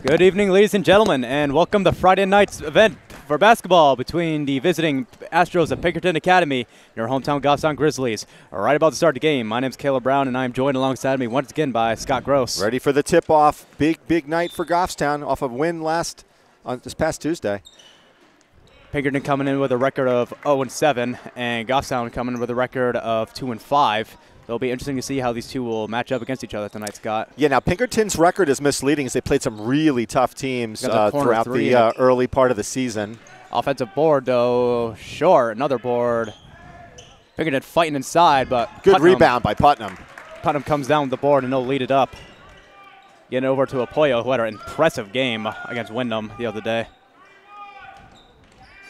Good evening, ladies and gentlemen, and welcome to Friday night's event for basketball between the visiting Astros of Pinkerton Academy and your hometown Goffstown Grizzlies. Right about to start the game. My name is Caleb Brown, and I am joined alongside me once again by Scott Gross. Ready for the tip-off. Big night for Goffstown off a win this past Tuesday. Pinkerton coming in with a record of 0-7, and Goffstown coming in with a record of 2-5. It'll be interesting to see how these two will match up against each other tonight, Scott. Yeah, now Pinkerton's record is misleading as they played some really tough teams throughout the early part of the season. Offensive board, though, short. Another board. Pinkerton fighting inside, but good rebound by Putnam. Putnam comes down with the board, and they'll lead it up. Getting over to Apoyo, who had an impressive game against Wyndham the other day.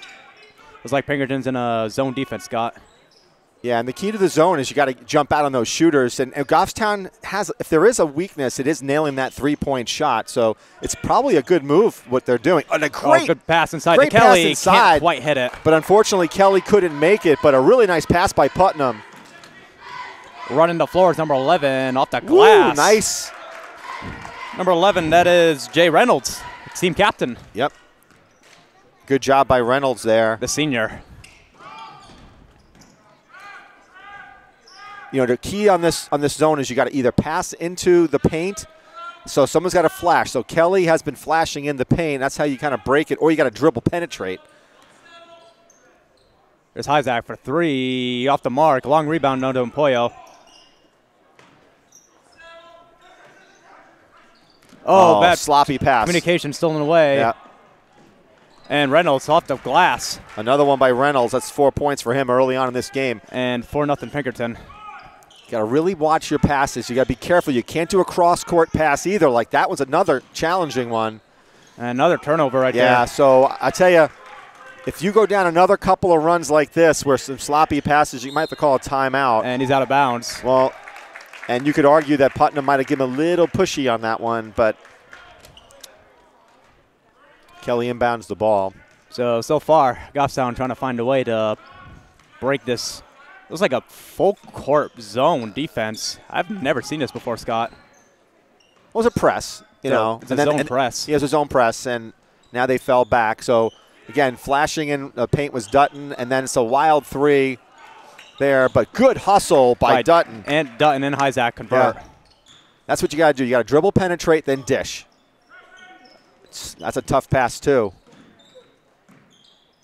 It was like Pinkerton's in a zone defense, Scott. Yeah, and the key to the zone is you got to jump out on those shooters. And Goffstown has, if there is a weakness, it is nailing that three-point shot. So it's probably a good move what they're doing. And a great good pass inside to Kelly. Can't quite hit it. But unfortunately, Kelly couldn't make it. But a really nice pass by Putnam. Running the floor is number 11 off the glass. Woo, nice. Number 11, that is Jay Reynolds, team captain. Yep. Good job by Reynolds there. The senior. You know, the key on this zone is you got to either pass into the paint, so someone's got to flash. So Kelly has been flashing in the paint. That's how you kind of break it, or you got to dribble penetrate. There's Isaac for three, off the mark. Long rebound down to Empoyo. Oh, bad sloppy pass. Communication stolen away. Yeah. And Reynolds off the glass. Another one by Reynolds. That's 4 points for him early on in this game. And 4-0 Pinkerton. Got to really watch your passes. You got to be careful. You can't do a cross-court pass either. Like that was another challenging one. And another turnover right there. Yeah, so I tell you, if you go down another couple of runs like this where some sloppy passes, you might have to call a timeout. And he's out of bounds. Well, and you could argue that Putnam might have given him a little pushy on that one, but Kelly inbounds the ball. So far, Goffstown trying to find a way to break this. It was like a full court zone defense. I've never seen this before, Scott. It was a press, you know. It's a zone press. He has his own press, and now they fell back. So, again, flashing in the paint was Dutton, and then it's a wild three there, but good hustle by Dutton. And Dutton and Isaac convert. Yeah. That's what you got to do. You got to dribble, penetrate, then dish. That's a tough pass, too.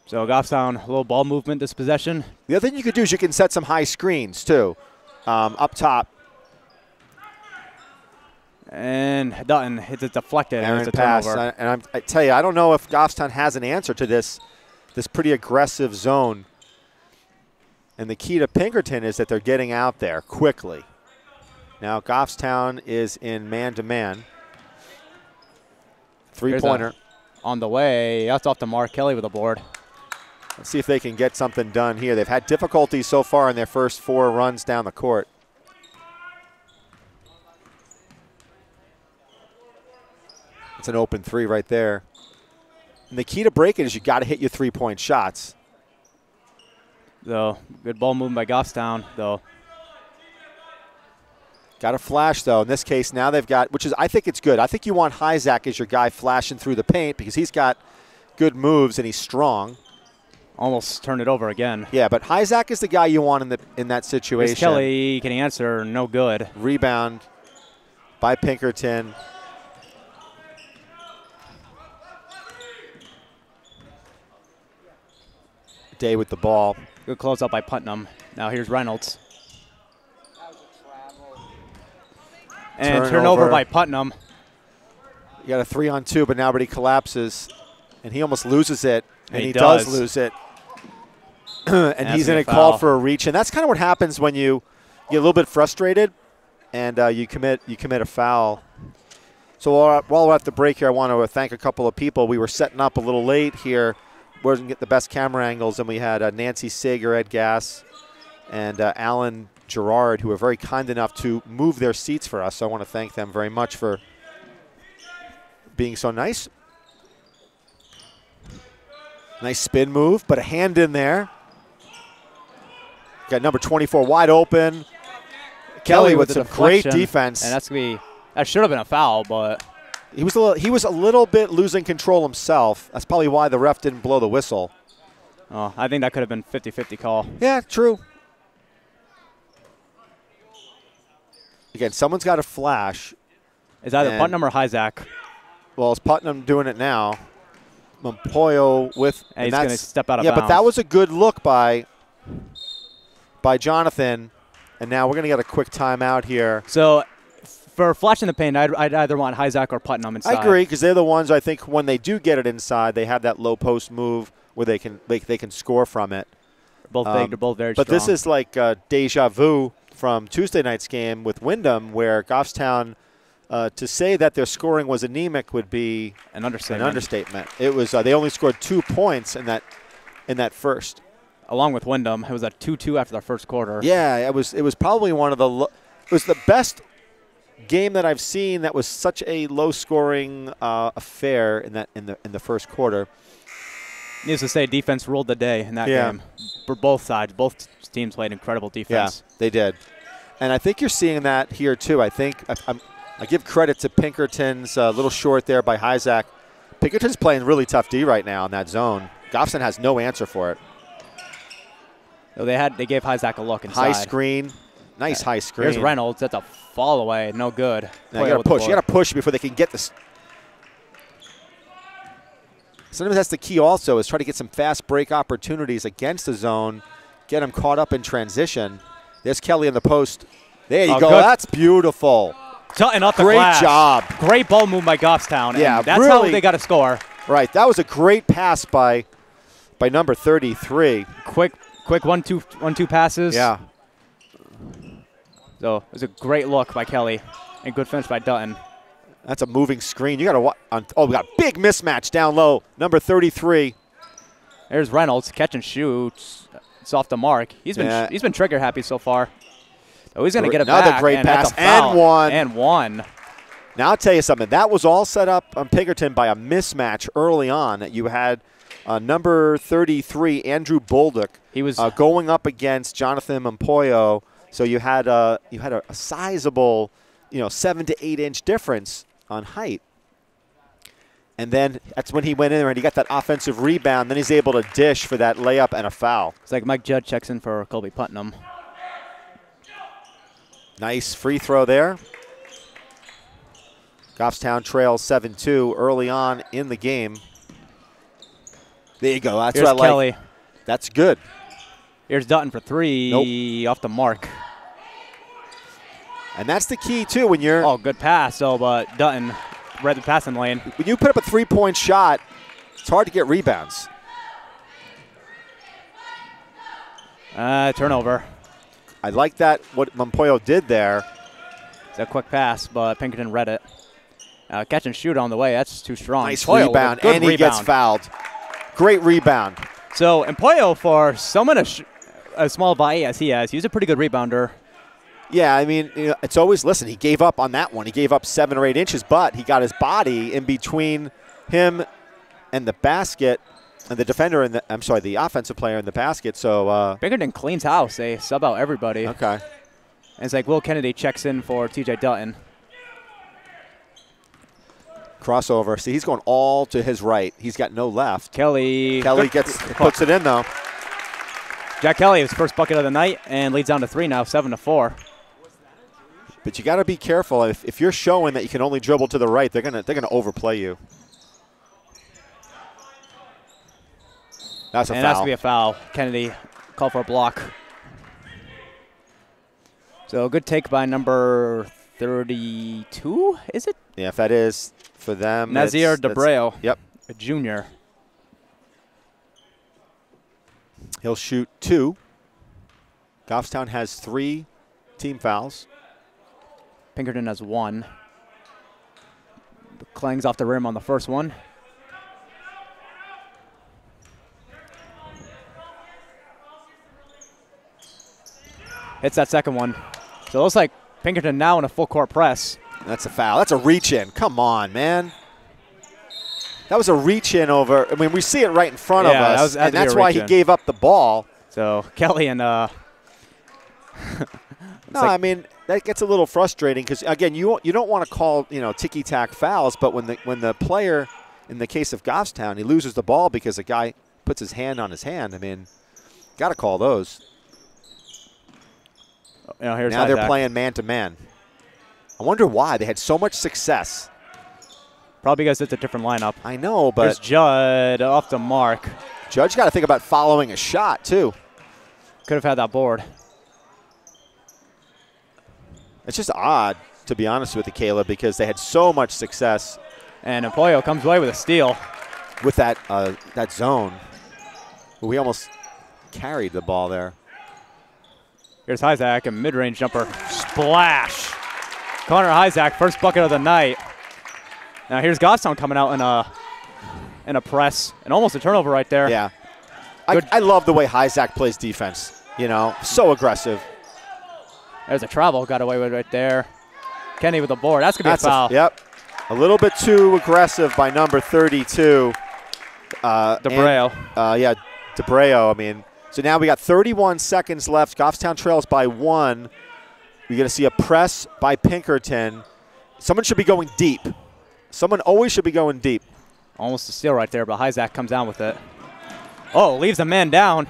So Goffstown, a little ball movement this possession. The other thing you could do is you can set some high screens, too, up top. And Dutton hits it deflected. Aaron it's a pass. turnover. And I tell you, I don't know if Goffstown has an answer to this pretty aggressive zone. And the key to Pinkerton is that they're getting out there quickly. Now Goffstown is in man-to-man. Three-pointer. On the way. That's off to Mark Kelly with a board. Let's see if they can get something done here. They've had difficulties so far in their first 4 runs down the court. It's an open three right there. And the key to break it is you got to hit your three-point shots. So good ball movement by Goffstown, though. Got a flash, though. In this case, now they've got, which is, I think it's good. I think you want Isaac as your guy flashing through the paint because he's got good moves and he's strong. Almost turned it over again. Yeah, but Isaac is the guy you want in that situation. Kelly can answer, no good. Rebound by Pinkerton. Day with the ball. Good close up by Putnam. Now here's Reynolds. And turnover by Putnam. You got a 3-on-2, but now he collapses. And he almost loses it. And he does lose it. And he's in a call for a reach. And that's kind of what happens when you get a little bit frustrated and you commit a foul. So while we're at the break here, I want to thank a couple of people. We were setting up a little late here. We didn't get the best camera angles. And we had Nancy Sager, Ed Gass, and Alan Gerard, who were very kind enough to move their seats for us. So I want to thank them very much for being so nice. Nice spin move, but a hand in there. Got number 24 wide open. Kelly with some great defense. And that should have been a foul, but He was a little bit losing control himself. That's probably why the ref didn't blow the whistle. Oh, I think that could have been 50-50 call. Yeah, true. Again, someone's got a flash. It's either Putnam or Hyzak. Well, it's Putnam doing it now. Mampoyo with. And he's going to step out of bounds. bounds. But that was a good look by Jonathan. And now we're going to get a quick timeout here. So for flashing the paint, I'd either want Hyzak or Putnam inside. I agree, because they're the ones, I think, when they do get it inside, they have that low post move where they can score from it. Both big, they're both very strong. But this is like deja vu from Tuesday night's game with Wyndham, where Goffstown, to say that their scoring was anemic would be an understatement. It was they only scored 2 points in that first. Along with Wyndham, it was a 2-2 after the first quarter. Yeah, it was probably one of it was the best game that I've seen that was such a low scoring affair in the first quarter. Needless to say, defense ruled the day in that game for both sides. Both teams played incredible defense. Yeah, they did. And I think you're seeing that here, too. I think I give credit to Pinkerton's little short there by Hyzak. Pinkerton's playing really tough D right now in that zone. Goffstown has no answer for it. So they gave Hyzak a look inside. High screen. Nice high screen. Here's Reynolds. That's a fall away. No good. Now you got to push. You got to push before they can get this. Sometimes that's the key also, is try to get some fast break opportunities against the zone, get them caught up in transition. There's Kelly in the post. There you go. Good. That's beautiful. Tutting up the Great glass. Job. Great ball move by Goffstown. Yeah, and that's really, how they got to score. Right. That was a great pass by number 33. Quick 1-2 passes. Yeah. So it was a great look by Kelly and good finish by Dutton. That's a moving screen. You got to we got a big mismatch down low. Number 33. There's Reynolds, catch and shoots. It's off the mark. He's been trigger happy so far. So he's going to get it back. Another great pass and one. Now I'll tell you something. That was all set up on Pinkerton by a mismatch early on. You had number 33, Andrew Bolduc. He was going up against Jonathan Mampoyo. So you had a sizable, 7 to 8 inch difference on height. And then that's when he went in there and he got that offensive rebound. Then he's able to dish for that layup and a foul. It's like Mike Judd checks in for Colby Putnam. Nice free throw there. Goffstown trails 7-2 early on in the game. There you go. That's Here's what I Kelly. like. That's good. Here's Dutton for three. Nope. Off the mark. And that's the key, too, when you're... Oh, good pass, but Dutton read the passing lane. When you put up a three-point shot, it's hard to get rebounds. Turnover. I like that, what Mampoyo did there. It's a quick pass, but Pinkerton read it. Catch and shoot on the way. That's too strong. Nice rebound, and he gets fouled. Great rebound. So, Empoyo, for someone as small body as he has, he's a pretty good rebounder. Yeah, I mean, it's always, listen, he gave up on that one. He gave up 7 or 8 inches, but he got his body in between him and the basket, and the defender, and the offensive player in the basket. So Pinkerton cleans house. They sub out everybody. Okay. And it's like Will Kennedy checks in for T.J. Dutton. Crossover. See, he's going all to his right. He's got no left. Kelly puts it in, though. Jack Kelly, his first bucket of the night, and leads down to 3 now, 7-4. But you got to be careful. If you're showing that you can only dribble to the right, they're gonna overplay you. That's a foul. And it has to be a foul. Kennedy called for a block. So a good take by number 32, is it? Yeah, if that is for them. Nazir Debreo. Yep. A junior. He'll shoot 2. Goffstown has 3 team fouls. Pinkerton has 1. Clangs off the rim on the first one. Hits that second one. So it looks like Pinkerton now in a full court press. That's a foul. That's a reach in. Come on, man. That was a reach in over. I mean, we see it right in front of us, and that's why he gave up the ball. So Kelly and no, I mean, that gets a little frustrating because, again, you don't want to call, ticky-tack fouls, but when the player, in the case of Goffstown, he loses the ball because a guy puts his hand on his hand, I mean, got to call those. Here's now they're playing man-to-man. I wonder why. They had so much success. Probably because it's a different lineup. I know, but there's Judd off the mark. Judge got to think about following a shot, too. Could have had that board. It's just odd, to be honest with you, Caleb, because they had so much success. And Empoyo comes away with a steal. With that zone. We almost carried the ball there. Here's Hyzak, a mid-range jumper. Splash. Connor Hyzak, first bucket of the night. Now here's Goffstown coming out in a press. And almost a turnover right there. Yeah. I love the way Hyzak plays defense. So aggressive. There's a travel, got away with right there. Kenny with the board. That's going to be a foul. Yep. A little bit too aggressive by number 32. DeBreo. DeBreo. I mean, so now we got 31 seconds left. Goffstown trails by 1. You're going to see a press by Pinkerton. Someone should be going deep. Someone always should be going deep. Almost a steal right there, but Hyzak comes down with it. Oh, leaves a man down.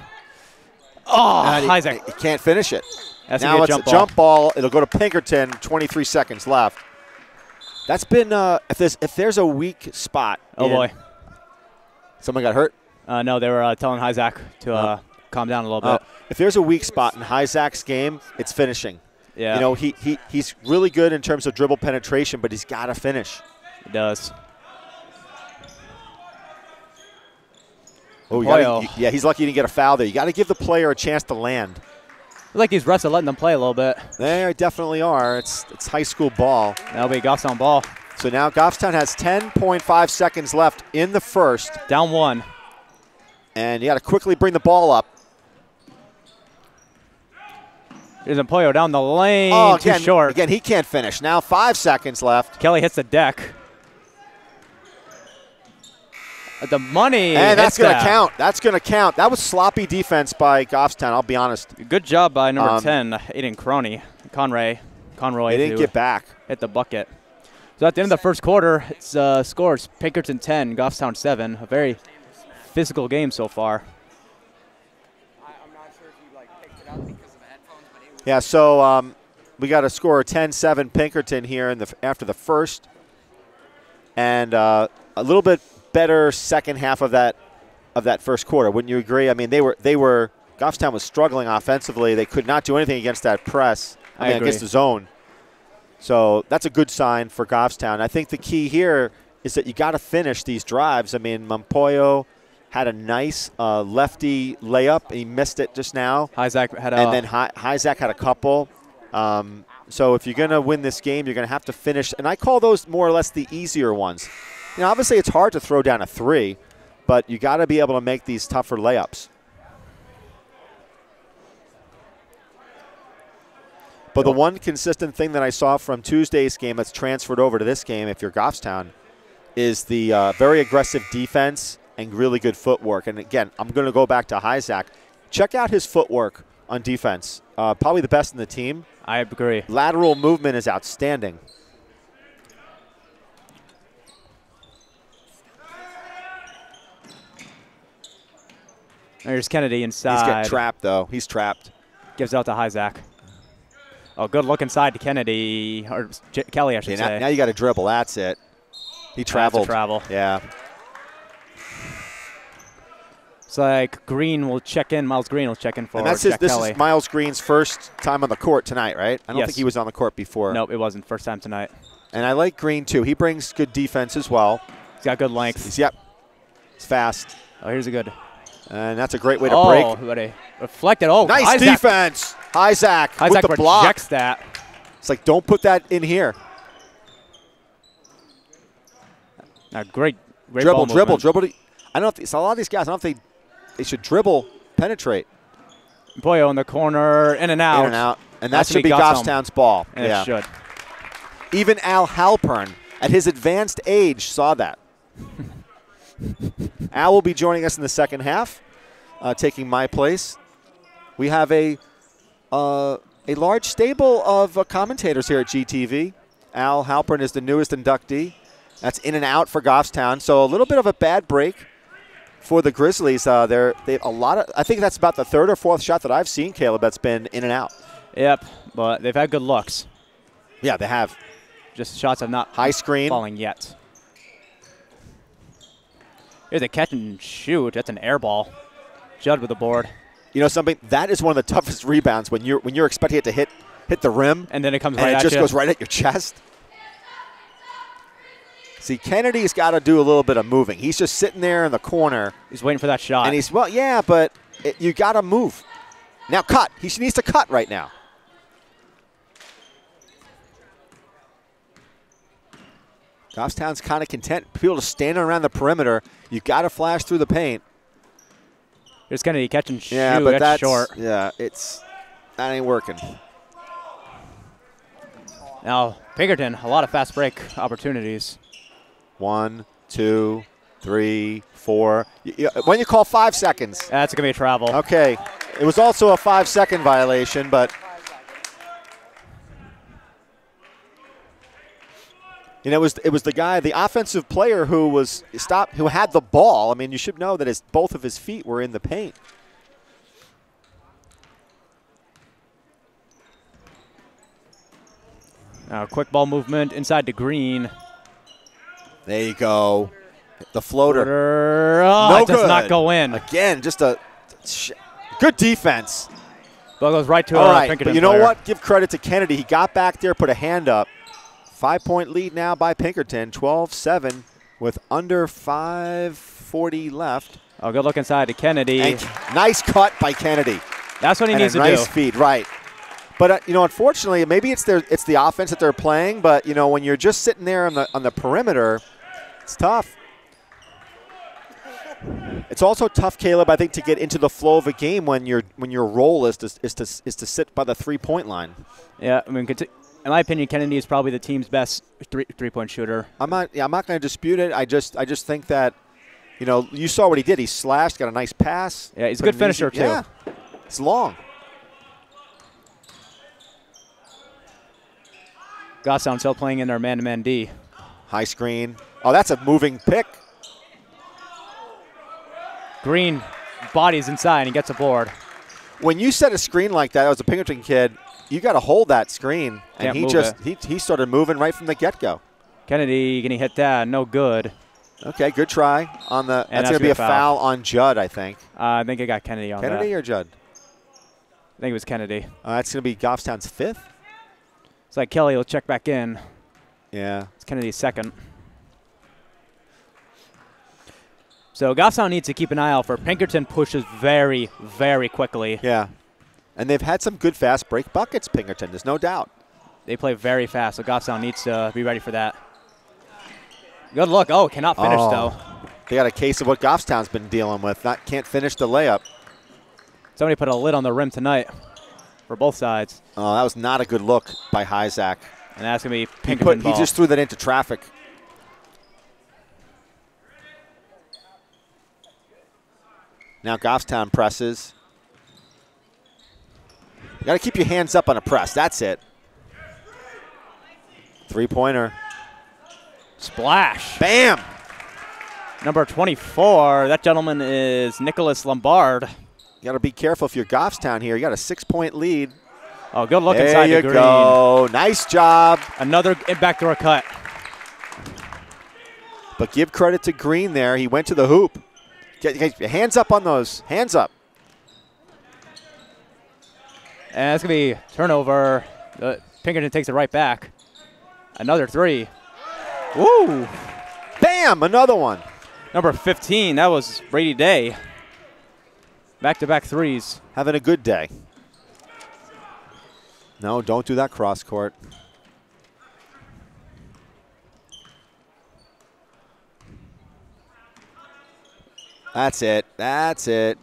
Oh, Hyzak. He can't finish it. That's now it's a jump ball. It'll go to Pinkerton. 23 seconds left. That's been if there's a weak spot. Oh boy. Someone got hurt? No, they were telling Hyzak to calm down a little bit. If there's a weak spot in Hyzak's game, it's finishing. Yeah. He's really good in terms of dribble penetration, but he's got to finish. He does. Oh, he's lucky he didn't get a foul there. You got to give the player a chance to land. I feel like he's rested, letting them play a little bit. They definitely are. It's high school ball. That'll be Goffstown ball. So now Goffstown has 10.5 seconds left in the first. Down 1. And you got to quickly bring the ball up. Here's Empoyo down the lane, too short. Again, he can't finish. Now 5 seconds left. Kelly hits the deck. The money. And that's going to count. That's going to count. That was sloppy defense by Goffstown, I'll be honest. Good job by number 10, Aiden Conroy. They didn't get back. Hit the bucket. So at the end of the first quarter, it's scores Pinkerton 10, Goffstown 7. A very physical game so far. I'm not sure if you picked it up because of the headphones, but it was so we got a score of 10-7 Pinkerton here after the first. And a little bit better second half of that first quarter. Wouldn't you agree? I mean, Goffstown was struggling offensively. They could not do anything against that press. Against the zone. So that's a good sign for Goffstown. I think the key here is that you got to finish these drives. I mean, Empoyo had a nice lefty layup. He missed it just now. Hyzak had and then Hyzak had a couple. So if you're going to win this game, you're going to have to finish. And I call those more or less the easier ones. Obviously it's hard to throw down a 3, but you got to be able to make these tougher layups. But the one consistent thing that I saw from Tuesday's game that's transferred over to this game, if you're Goffstown, is the very aggressive defense and really good footwork. And again, I'm going to go back to Hyzak. Check out his footwork on defense. Probably the best in the team. I agree. Lateral movement is outstanding. There's Kennedy inside. He's getting trapped, though. He's trapped. Gives out to Hyzak. Oh, good look inside to Kennedy, or Kelly, I should say. Now you got to dribble. That's it. He traveled. That's a travel. Yeah. It's like Green will check in. Miles Green will check in for this Kelly. Is Miles Green's first time on the court tonight, right? I don't think he was on the court before. Nope, it wasn't. First time tonight. And I like Green, too. He brings good defense as well. He's got good length. He's fast. Oh, here's a good. And that's a great way to break. Oh, but a reflected. Oh, nice defense. Hyzak with the block. Rejects that. It's like, don't put that in here. Great dribble. I don't know if a lot of these guys, I don't think they should dribble, penetrate. Boyo in the corner, in and out. And that should be Goffstown's ball. And it should. Even Al Halpern, at his advanced age, saw that. Al will be joining us in the second half, taking my place. We have a a large stable of commentators here at GTV. Al Halpern is the newest inductee. That's in and out for Goffstown. So a little bit of a bad break for the Grizzlies. They have a lot of. I think that's about the third or fourth shot that I've seen, Caleb, that's been in and out. Yep, but they've had good looks. Yeah, they have. Just shots have not high screen falling yet. Here's a catch and shoot. That's an air ball. Judd with the board. You know something? That is one of the toughest rebounds when you're expecting it to hit the rim, and then it comes right at you. And it just goes right at your chest. See, Kennedy's got to do a little bit of moving. He's just sitting there in the corner. He's waiting for that shot. And he's, well, yeah, but you got to move. Now cut. He needs to cut right now. Goffstown's kind of content. People just standing around the perimeter. You got to flash through the paint. There's Kennedy catch and shoot. Yeah, but that's short. Yeah, that ain't working. Now, Pinkerton, a lot of fast break opportunities. 1, 2, 3, 4. When you call 5 seconds. That's going to be a travel. Okay. It was also a 5-second violation, but you know, it was the guy, the offensive player who had the ball. I mean, you should know that both of his feet were in the paint. Now, quick ball movement inside the green. There you go. The floater. Oh, no it does good. not go in. Again, just a good defense. Ball goes right to All right, Pinkerton but you know player. what? Give credit to Kennedy. He got back there, put a hand up. 5-point lead now by Pinkerton, 12-7 with under 5:40 left. Oh, good look inside to Kennedy. And nice cut by Kennedy. That's what he needs to do. Nice feed, right. But you know, unfortunately, maybe it's the offense that they're playing. But you know, when you're just sitting there on the perimeter, it's tough. It's also tough, Caleb, I think, to get into the flow of a game when your role is to sit by the 3-point line. Yeah, I mean, in my opinion, Kennedy is probably the team's best three-point shooter. I'm not going to dispute it. I just think that, you know, you saw what he did. He slashed, got a nice pass. Yeah, he's a good finisher too. Yeah, it's long. Goffstown still playing in their man-to-man D. High screen. Oh, that's a moving pick. Green bodies inside and he gets a board. When you set a screen like that, as a Pinkerton kid, you got to hold that screen, and he started moving right from the get-go. Kennedy, can he hit that? No good. Okay, good try on the. And that's going to be a foul on Judd, I think. I think I got Kennedy on that. Kennedy or Judd? I think it was Kennedy. That's going to be Goffstown's 5th. It's like Kelly will check back in. Yeah. It's Kennedy's 2nd. So Goffstown needs to keep an eye out for Pinkerton pushes very, very quickly. Yeah. And they've had some good fast break buckets, Pinkerton. There's no doubt. They play very fast, so Goffstown needs to be ready for that. Good look. Oh, cannot finish, though. They got a case of what Goffstown's been dealing with. Can't finish the layup. Somebody put a lid on the rim tonight for both sides. Oh, that was not a good look by Hyzak. And that's going to be Pinkerton ball. He just threw that into traffic. Now Goffstown presses. You got to keep your hands up on a press. That's it. 3-pointer. Splash. Bam. Number 24. That gentleman is Nicholas Lombard. You got to be careful if you're Goffstown here. You got a 6-point lead. Oh, good look inside the green. There you go. Nice job. Another backdoor cut. But give credit to Green there. He went to the hoop. Get your hands up on those. Hands up. And it's going to be turnover. Pinkerton takes it right back. Another 3. Woo! Bam! Another one. Number 15. That was Brady Day. Back-to-back 3s. Having a good day. No, don't do that cross court. That's it. That's it.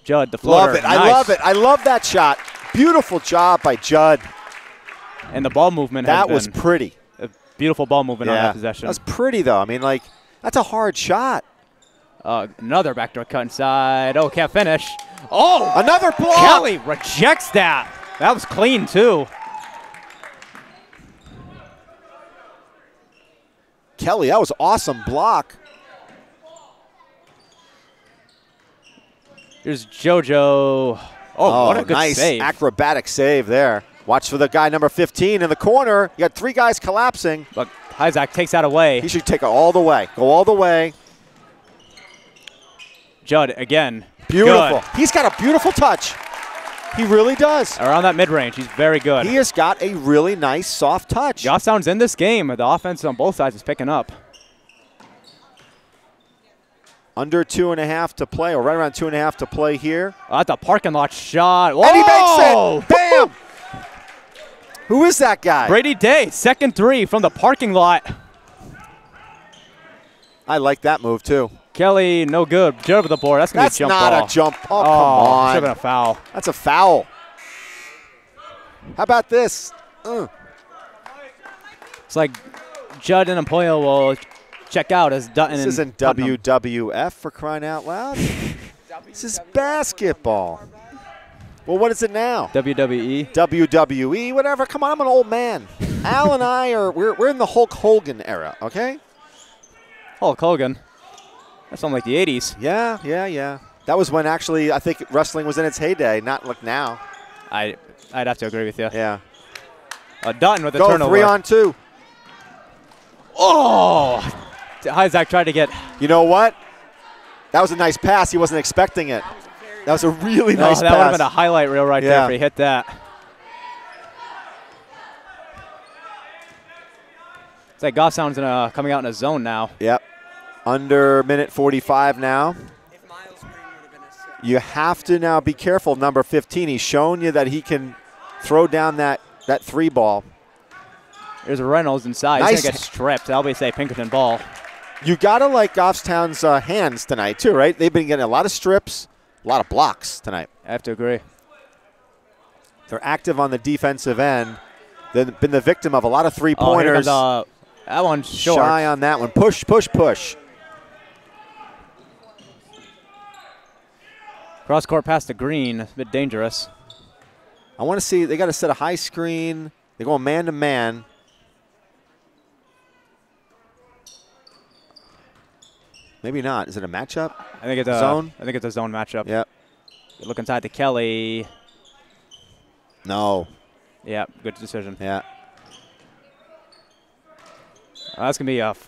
Judd, the floater. Love it. Nice. I love it. I love that shot. Beautiful job by Judd. And the ball movement that was pretty. A beautiful ball movement on that possession. That's pretty, though. I mean, like, that's a hard shot. Another backdoor cut inside. Oh, can't finish. Oh! Another block! Kelly rejects that. That was clean, too. Kelly, that was awesome block. Here's JoJo. Oh, what a good nice save. Acrobatic save there. Watch for the guy number 15 in the corner. You got 3 guys collapsing. But Isaac takes that away. He should take it all the way. Go all the way. Judd again. Beautiful. Good. He's got a beautiful touch. He really does. Around that mid-range, he's very good. He has got a really nice soft touch. Goffstown's in this game. The offense on both sides is picking up. Under 2.5 to play, or right around 2.5 to play here. At the parking lot shot. Whoa! And he makes it. Bam! Who is that guy? Brady Day, second 3 from the parking lot. I like that move, too. Kelly, no good. Judd over the board. That's going to be a jump ball. That's not a jump. Oh, come on. Should have been a foul. That's a foul. How about this? It's like Judd and Empoyo will check out as Dutton. This isn't WWF, for crying out loud. This is basketball. Well, what is it now? WWE. WWE, whatever. Come on, I'm an old man. Al and I we're in the Hulk Hogan era, okay? Hulk Hogan. That's something like the 80s. Yeah. That was when actually I think wrestling was in its heyday, not like now. I'd have to agree with you. Yeah. Dutton with the turnover. 3 on 2. Oh! Isaac tried to get. You know what? That was a nice pass. He wasn't expecting it. That was a really nice pass. That would have been a highlight reel right there if he hit that. It's like Goffstown's coming out in a zone now. Yep. Under minute 45 now. You have to now be careful, number 15. He's shown you that he can throw down that 3 ball. There's Reynolds inside. Nice. He's going to get stripped. That'll be a Pinkerton ball. You got to like Goffstown's hands tonight, too, right? They've been getting a lot of strips, a lot of blocks tonight. I have to agree. They're active on the defensive end. They've been the victim of a lot of 3-pointers. That one's short. Shy on that one. Push, push, push. Cross court past the green. It's a bit dangerous. I want to see. They got to set a high screen. They're going man to man. Maybe not. Is it a matchup? I think it's a zone. I think it's a zone matchup. Yep. You look inside to Kelly. No. Yeah, good decision. Yeah. That's going to be out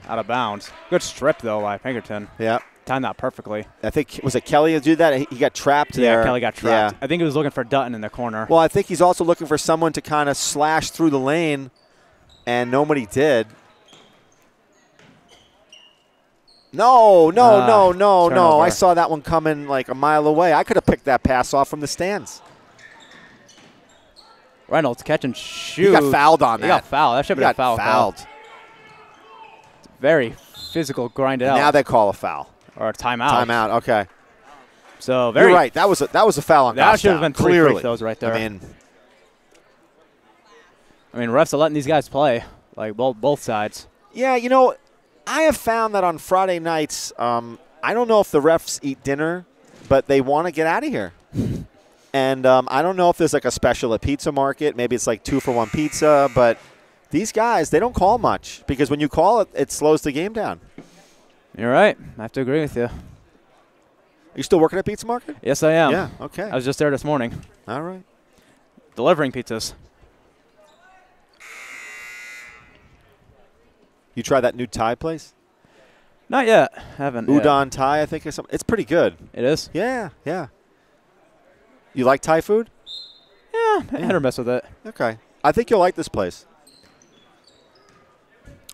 of bounds. Good strip, though, by Pinkerton. Yep. Timed that perfectly. I think, was it Kelly who did that? He got trapped there. Yeah, Kelly got trapped. Yeah. I think he was looking for Dutton in the corner. Well, I think he's also looking for someone to kind of slash through the lane, and nobody did. No. I saw that one coming like a mile away. I could have picked that pass off from the stands. Reynolds catch and shoot. He got fouled on that. He got fouled. That should have been a foul. Fouled. Very physical, grinded out. Now they call a foul. Or a timeout. Timeout, okay. So very. You're right. That was a foul on Goffstown. That should have been 3 free throws right there. I mean, refs are letting these guys play, like both sides. Yeah, you know, I have found that on Friday nights, I don't know if the refs eat dinner, but they want to get out of here. And I don't know if there's like a special at Pizza Market. Maybe it's like 2-for-1 pizza, but these guys, they don't call much because when you call it, it slows the game down. You're right. I have to agree with you. Are you still working at Pizza Market? Yes, I am. Yeah, okay. I was just there this morning. All right. Delivering pizzas. You try that new Thai place? Not yet. Haven't. Udon Thai, I think. Or something. It's pretty good. It is? Yeah. You like Thai food? Yeah, I had her mess with it. Okay. I think you'll like this place.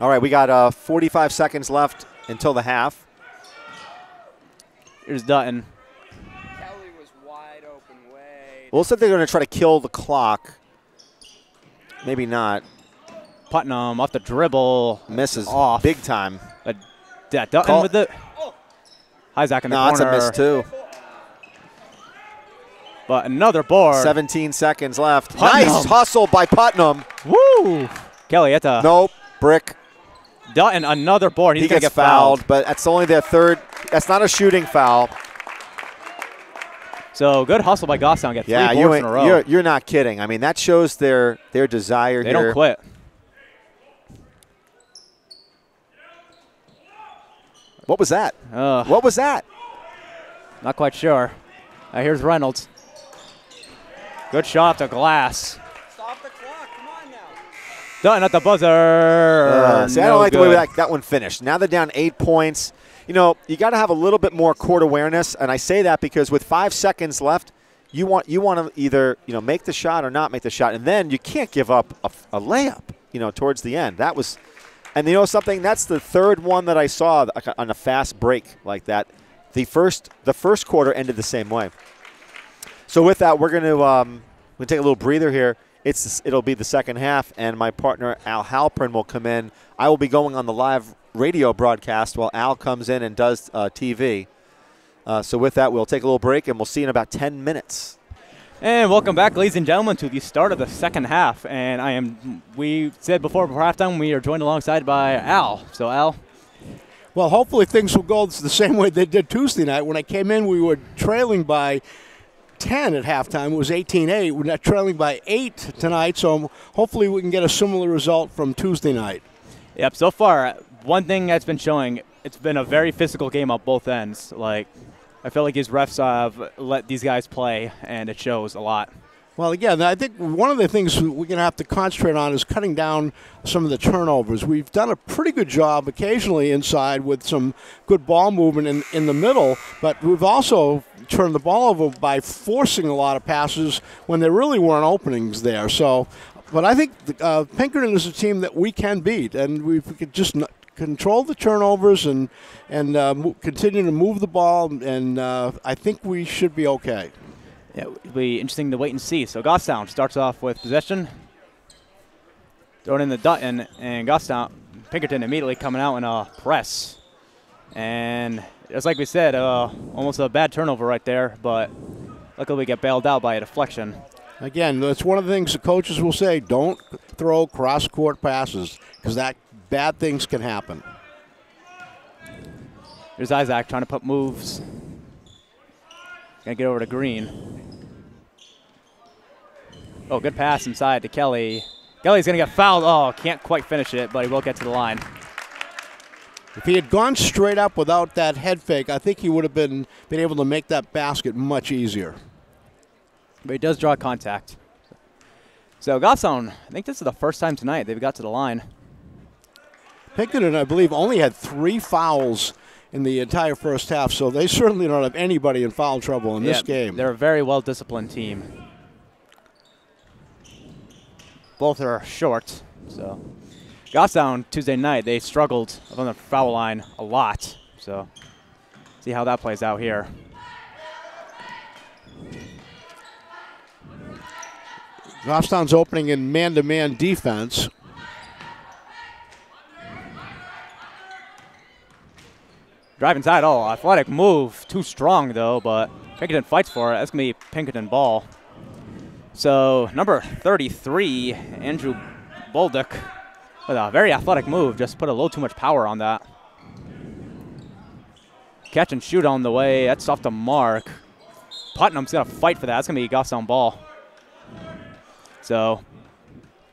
All right, we got 45 seconds left until the half. Here's Dutton. Kelly was wide open way. Well, said they're going to try to kill the clock. Maybe not. Putnam off the dribble. Misses off. Big time. Dutton with it. Isaac in the corner. That's a miss, too. But another board. 17 seconds left. Putnam. Nice hustle by Putnam. Woo! Kelly at the. Nope. Brick. Dutton, another board. He's he going to gets get fouled. But that's only their third. That's not a shooting foul. So good hustle by Goffstown. Get 3 boards in a row. You're not kidding. I mean, that shows their desire They here. don't quit. What was that? What was that? Not quite sure. Here's Reynolds. Good shot off the glass. Stop the clock. Come on now. Dutton at the buzzer. See, I don't like the way that one finished. Now they're down 8 points. You know, you got to have a little bit more court awareness, and I say that because with 5 seconds left, you want to either make the shot or not make the shot, and then you can't give up a layup. Towards the end. That was, and something. That's the third one that I saw on a fast break like that. The first quarter ended the same way. So with that, we're going to take a little breather here. It'll be the second half, and my partner Al Halpern will come in. I will be going on the live radio broadcast while Al comes in and does TV. So with that, we'll take a little break, and we'll see you in about 10 minutes. And welcome back, ladies and gentlemen, to the start of the second half. And we said before halftime, we are joined alongside by Al. So Al. Well, hopefully things will go the same way they did Tuesday night. When I came in, we were trailing by 10 at halftime. It was 18-8. We're not trailing by 8 tonight, so hopefully we can get a similar result from Tuesday night. Yep, so far, one thing that's been showing, it's been a very physical game on both ends. Like, I feel like these refs have let these guys play, and it shows a lot. Well, again, I think one of the things we're going to have to concentrate on is cutting down some of the turnovers. We've done a pretty good job occasionally inside with some good ball movement in the middle, but we've also turned the ball over by forcing a lot of passes when there really weren't openings there. So, but I think Pinkerton is a team that we can beat, and we could just control the turnovers and continue to move the ball, and I think we should be okay. Yeah, it'll be interesting to wait and see. So Goffstown starts off with possession. Throw it in the Dutton, and Goffstown, Pinkerton immediately coming out in a press. And just like we said, almost a bad turnover right there, but luckily we get bailed out by a deflection. Again, that's one of the things the coaches will say, don't throw cross-court passes, because that bad things can happen. There's Isaac trying to put moves. Gonna get over to Green. Oh, good pass inside to Kelly. Kelly's gonna get fouled. Oh, can't quite finish it, but he will get to the line. If he had gone straight up without that head fake, I think he would have been able to make that basket much easier. But he does draw contact. So Goffstown, I think this is the first time tonight they've got to the line. Pinkerton, I believe, only had 3 fouls in the entire first half, so they certainly don't have anybody in foul trouble in this game. They're a very well-disciplined team. Both are short, so. Goffstown, Tuesday night, they struggled on the foul line a lot, so see how that plays out here. Goffstown's opening in man-to-man defense. Drive inside, athletic move. Too strong, though, but Pinkerton fights for it. That's going to be Pinkerton ball. So, number 33, Andrew Bolduc, with a very athletic move. Just put a little too much power on that. Catch and shoot on the way. That's off the mark. Putnam's going to fight for that. That's going to be Goffstown ball. So,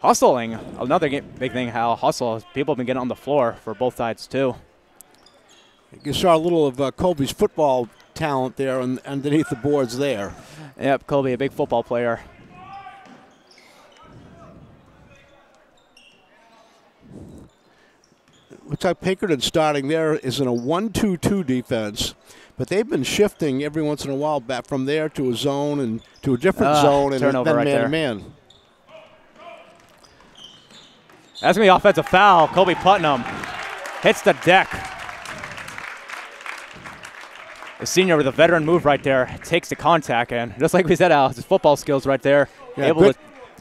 hustling. Another big thing, how hustle. People have been getting on the floor for both sides, too. You saw a little of Colby's football talent there underneath the boards there. Yep, Colby, a big football player. Looks like Pinkerton starting there is in a 1-2-2 defense, but they've been shifting every once in a while back from there to a zone and to a different zone and then man-to-man. That's going to be offensive foul. Colby Putnam hits the deck. The senior with a veteran move right there takes the contact, and just like we said, Al, his football skills right there. Yeah,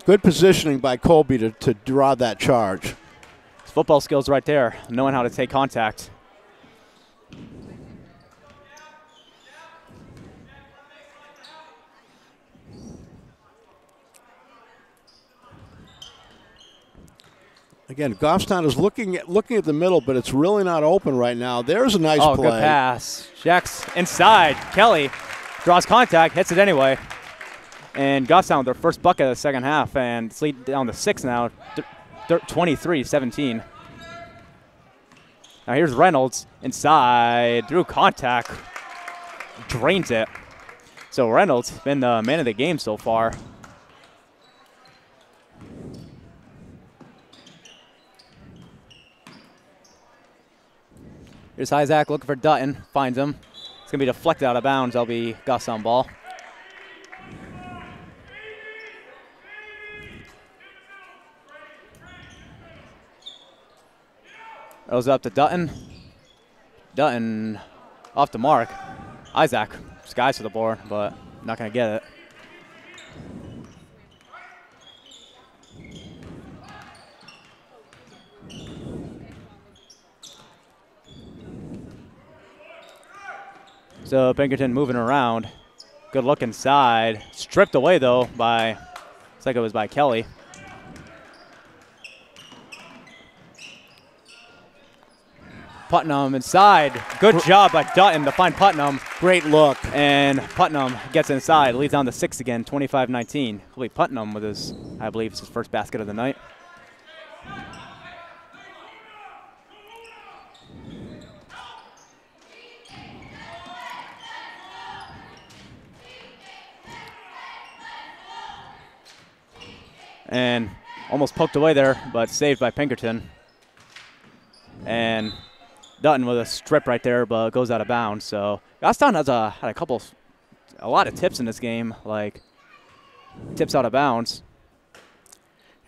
good positioning by Colby to draw that charge. His football skills right there, knowing how to take contact. Again, Goffstown is looking at the middle, but it's really not open right now. There's a nice play. Oh, good pass. Checks inside. Kelly draws contact, hits it anyway. And Goffstown with their first bucket of the second half, and it's lead down to 6 now, 23-17. Now here's Reynolds inside, through contact, drains it. So Reynolds been the man of the game so far. Here's Isaac looking for Dutton, finds him. It's going to be deflected out of bounds. That'll be Goffstown ball. Goes up to Dutton. Dutton off the mark. Isaac skies to the board, but not going to get it. So Pinkerton moving around. Good look inside. Stripped away though by, looks like it was by Kelly. Putnam inside. Good job by Dutton to find Putnam. Great look. And Putnam gets inside. Leads on to 6 again, 25-19. Putnam with his, I believe it's his first basket of the night. And almost poked away there, but saved by Pinkerton. And Dutton with a strip right there, but goes out of bounds. So Goffstown has had a lot of tips in this game, like tips out of bounds.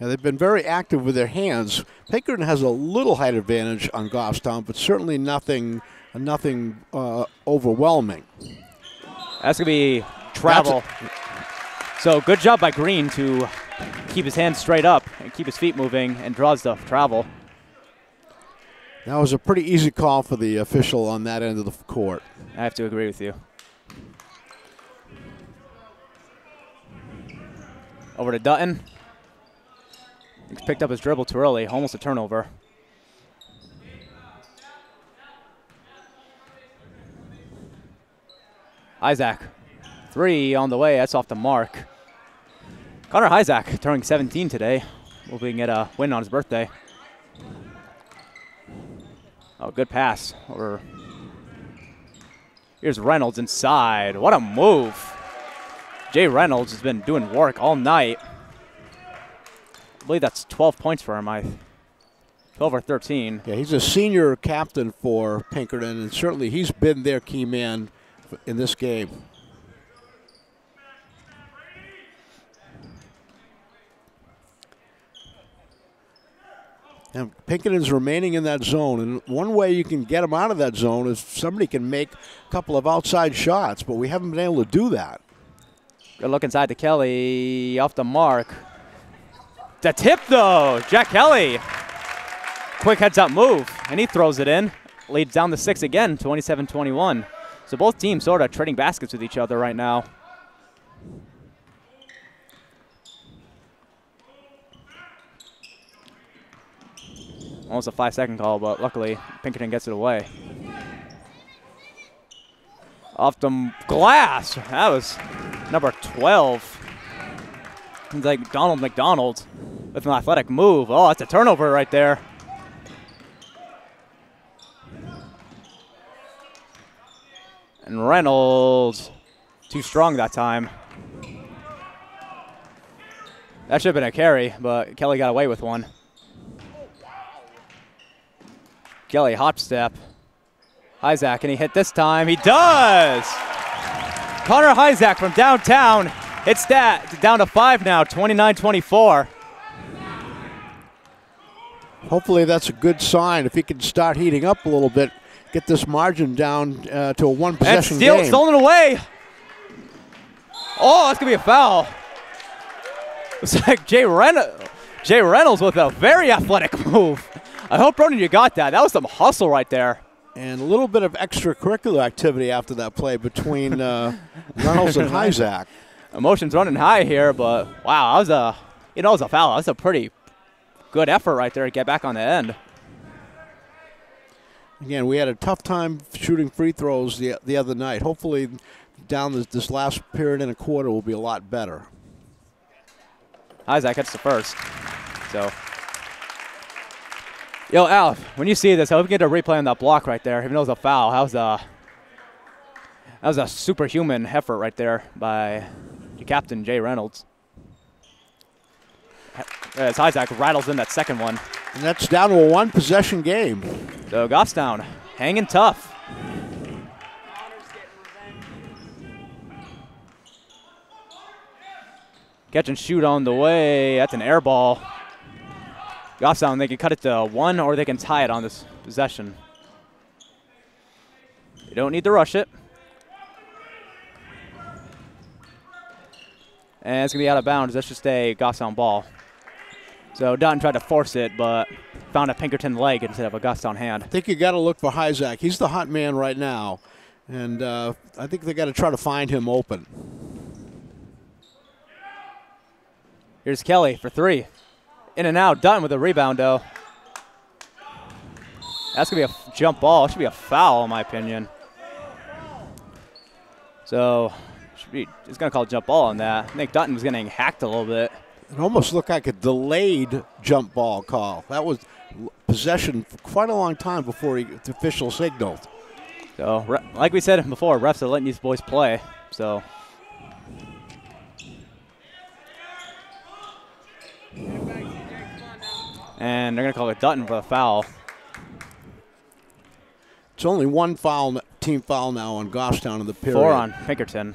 Yeah, they've been very active with their hands. Pinkerton has a little height advantage on Goffstown, but certainly nothing overwhelming. That's going to be travel. So good job by Green to keep his hands straight up and keep his feet moving and draws the travel. That was a pretty easy call for the official on that end of the court. I have to agree with you. Over to Dutton. He's picked up his dribble too early, almost a turnover. Isaac, 3 on the way, that's off the mark. Connor Isaac turning 17 today. Hoping he can get a win on his birthday. Oh, good pass. Over. Here's Reynolds inside. What a move. Jay Reynolds has been doing work all night. I believe that's 12 points for him. 12 or 13. Yeah, he's a senior captain for Pinkerton, and certainly he's been their key man in this game. And Pinkerton's remaining in that zone, and one way you can get them out of that zone is somebody can make a couple of outside shots, but we haven't been able to do that. Good look inside to Kelly, off the mark. The tip though, Jack Kelly. Quick heads-up move, and he throws it in. Leads down to 6 again, 27-21. So both teams sort of trading baskets with each other right now. Almost a 5-second call, but luckily Pinkerton gets it away. Off the glass. That was number 12. It's like Donald McDonald with an athletic move. Oh, that's a turnover right there. And Reynolds, too strong that time. That should have been a carry, but Kelly got away with one. Kelly hop step. Isaac, can he hit this time? He does! Connor Isaac from downtown hits that down to 5 now, 29-24. Hopefully that's a good sign. If he can start heating up a little bit, get this margin down to a one-possession game. Stolen away. Oh, that's going to be a foul. It's like Jay Reynolds with a very athletic move. I hope, Ronan, you got that. That was some hustle right there. And a little bit of extracurricular activity after that play between Reynolds and Isaac. Emotions running high here, but wow, that was a foul. That's a pretty good effort right there to get back on the end. Again, we had a tough time shooting free throws the other night. Hopefully down this last period and a quarter will be a lot better. Isaac hits the first. So, yo, Al, when you see this, I hope you get a replay on that block right there, even though it was a foul. That was a superhuman effort right there by the captain, Jay Reynolds. As Isaac rattles in that second one. And that's down to a one-possession game. So Goffstown hanging tough. Catch and shoot on the way. That's an air ball. Goffstown, they can cut it to 1 or they can tie it on this possession. You don't need to rush it. And it's going to be out of bounds. That's just a Goffstown ball. So Dutton tried to force it, but found a Pinkerton leg instead of a Goffstown hand. I think you got to look for Isaac. He's the hot man right now. And I think they got to try to find him open. Here's Kelly for 3. In and out. Dutton with a rebound, though. That's going to be a jump ball. It should be a foul, in my opinion. So it's going to call a jump ball on that. I think Dutton was getting hacked a little bit. It almost looked like a delayed jump ball call. That was possession for quite a long time before the official signaled. So, like we said before, refs are letting these boys play. So. And they're going to call it Dutton for the foul. It's only one foul, team foul now on Goffstown in the period. 4 on Pinkerton.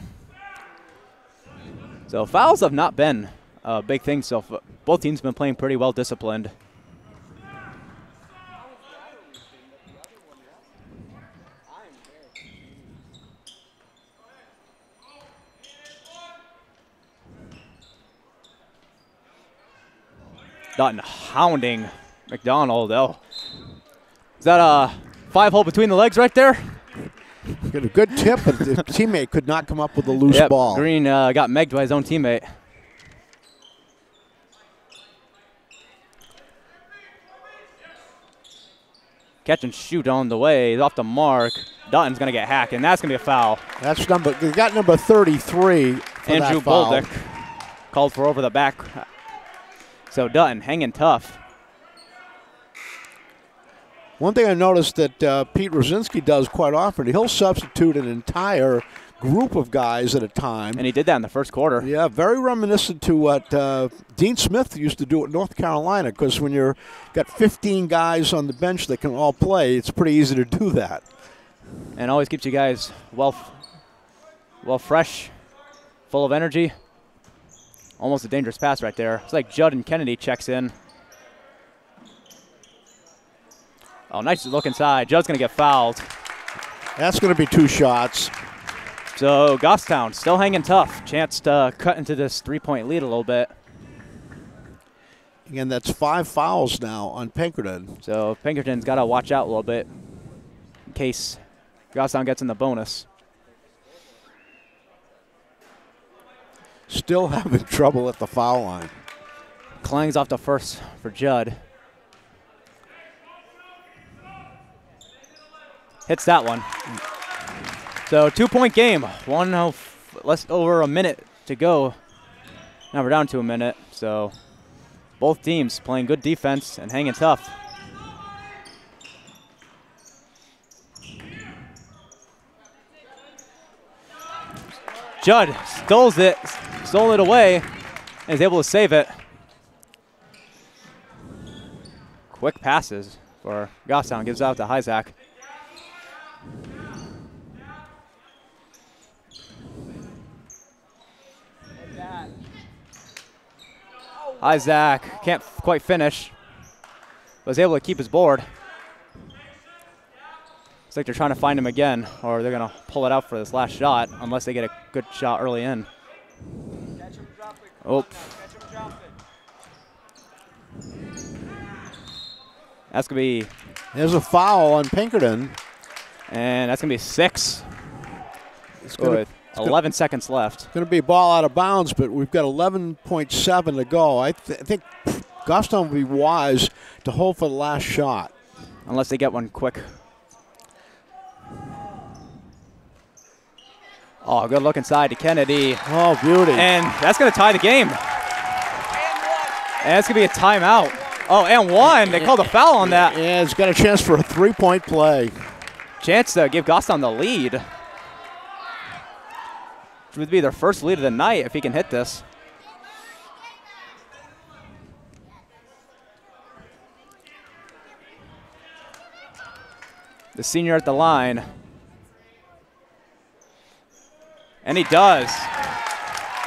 So fouls have not been a big thing. So both teams have been playing pretty well disciplined. Dutton hounding McDonald, though. Is that a 5-hole between the legs right there? Got a good tip, but the teammate could not come up with a loose ball. Green got megged by his own teammate. Catch and shoot on the way. He's off the mark. Dutton's going to get hacked, and that's going to be a foul. That's they got number 33 for Andrew that foul. Bolduc called for over the back. So Dutton hanging tough. One thing I noticed that Pete Rosinski does quite often, he'll substitute an entire group of guys at a time. And he did that in the first quarter. Yeah, very reminiscent to what Dean Smith used to do at North Carolina, because when you've got 15 guys on the bench that can all play, it's pretty easy to do that. And always keeps you guys well fresh, full of energy. Almost a dangerous pass right there. It's like Judd and Kennedy checks in. Oh, nice look inside. Judd's going to get fouled. That's going to be 2 shots. So Goffstown still hanging tough. Chance to cut into this 3-point lead a little bit. Again, that's 5 fouls now on Pinkerton. So Pinkerton's got to watch out a little bit in case Goffstown gets in the bonus. Still having trouble at the foul line. Clangs off the first for Judd. Hits that one. So 2-point game. Less over a minute to go. Now we're down to a minute. So both teams playing good defense and hanging tough. Judd stole it away, and is able to save it. Quick passes for Goffstown. Gives out to Isaac. Isaac can't quite finish. Was able to keep his board. It's like they're trying to find him again, or they're going to pull it out for this last shot, unless they get a good shot early in. Oh. That's going to be... There's a foul on Pinkerton. And that's going to be 6. With 11 seconds left. It's going to be a ball out of bounds, but we've got 11.7 to go. I think Goffstown would be wise to hold for the last shot. Unless they get one quick. Oh, good look inside to Kennedy. Oh, beauty. And that's going to tie the game. And it's going to be a timeout. Oh, and one. They called a foul on that. Yeah, it's got a chance for a three-point play. Chance to give Goffstown the lead. Which would be their first lead of the night if he can hit this. The senior at the line. And he does.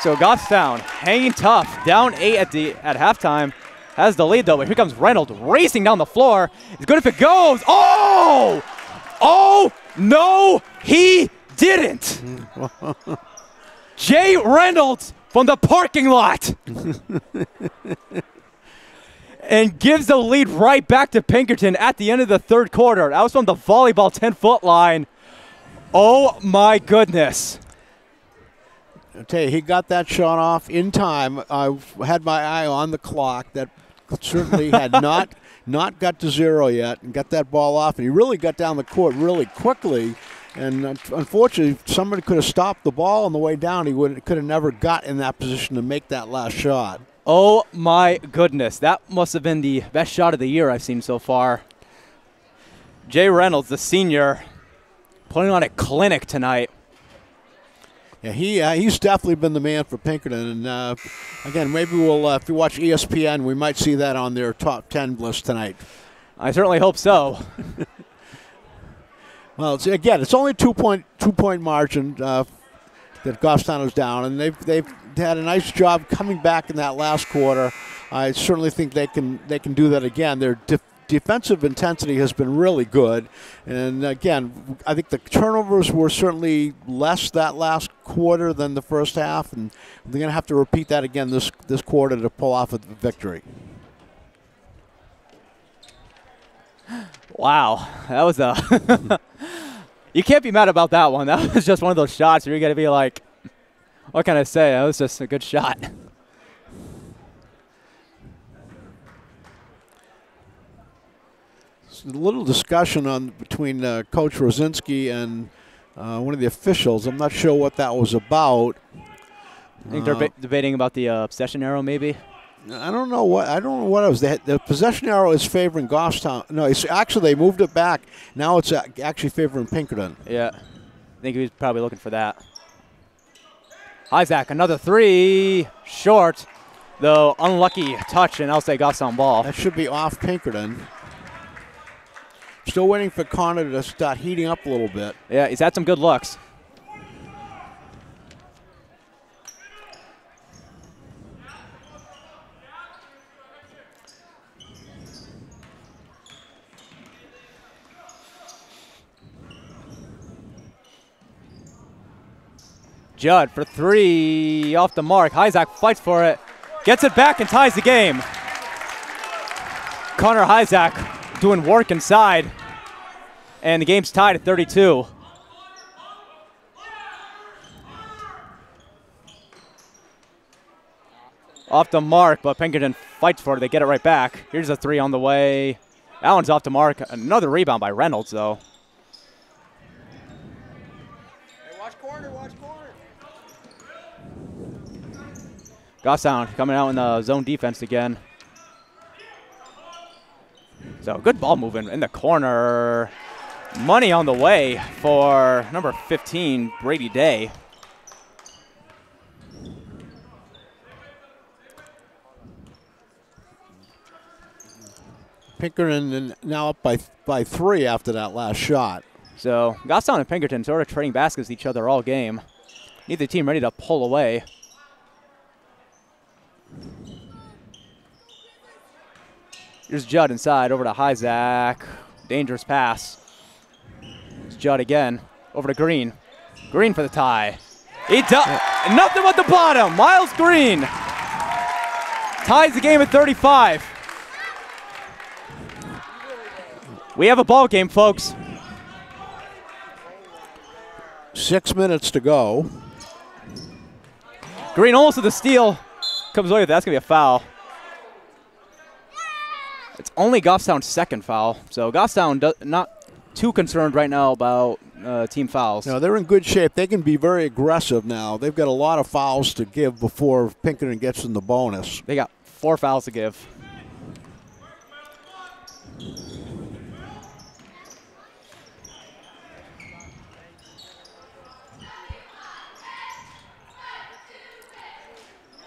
So Goffstown hanging tough, down 8 at halftime. Has the lead though, but here comes Reynolds racing down the floor. It's good if it goes. Oh! Oh, no, he didn't. Jay Reynolds from the parking lot. And gives the lead right back to Pinkerton at the end of the third quarter. That was from the volleyball 10-foot line. Oh, my goodness. I tell you, he got that shot off in time. I had my eye on the clock. That certainly had not got to zero yet, and got that ball off. And he really got down the court really quickly. And unfortunately, somebody could have stopped the ball on the way down. He could have never got in that position to make that last shot. Oh, my goodness. That must have been the best shot of the year I've seen so far. Jay Reynolds, the senior, putting on a clinic tonight. Yeah, he's definitely been the man for Pinkerton. And, again, maybe we'll, if you watch ESPN, we might see that on their top 10 list tonight. I certainly hope so. Well, it's only a two-point margin that Goffstown is down, and they've had a nice job coming back in that last quarter. I certainly think they can do that again. Their defensive intensity has been really good, and again, I think the turnovers were certainly less that last quarter than the first half, and they're going to have to repeat that again this quarter to pull off a victory. Wow, that was a you can't be mad about that one. That was just one of those shots where you're going to be like, what can I say? That was just a good shot. A little discussion between Coach Rosinski and one of the officials. I'm not sure what that was about. I think they're debating about the possession arrow, maybe. I don't know what it was. The possession arrow is favoring Goffstown. No, it's actually they moved it back. Now it's actually favoring Pinkerton. Yeah, I think he was probably looking for that. Isaac, another three, short, though unlucky touch, and I'll say Goffstown ball. That should be off Pinkerton. Still waiting for Connor to start heating up a little bit. Yeah, he's had some good looks. Judd for three, off the mark. Isaac fights for it, gets it back and ties the game. Connor Isaac doing work inside, and the game's tied at 32. Off the mark, but Pinkerton fights for it. They get it right back. Here's a three on the way. That one's off the mark. Another rebound by Reynolds, though. Hey, watch corner, watch corner. Goffstown coming out in the zone defense again. So good ball movement in the corner. Money on the way for number 15, Brady Day. Pinkerton now up by 3 after that last shot. So Goffstown and Pinkerton sort of trading baskets with each other all game. Neither team ready to pull away. Here's Judd inside, over to Isaac. Dangerous pass. It's Judd again, over to Green. Green for the tie. He does nothing but the bottom. Miles Green ties the game at 35. We have a ball game, folks. 6 minutes to go. Green almost with the steal. Comes away with that. That's going to be a foul. It's only Goffstown's second foul, so Goffstown not too concerned right now about team fouls. No, they're in good shape. They can be very aggressive now. They've got a lot of fouls to give before Pinkerton gets in the bonus. They got 4 fouls to give.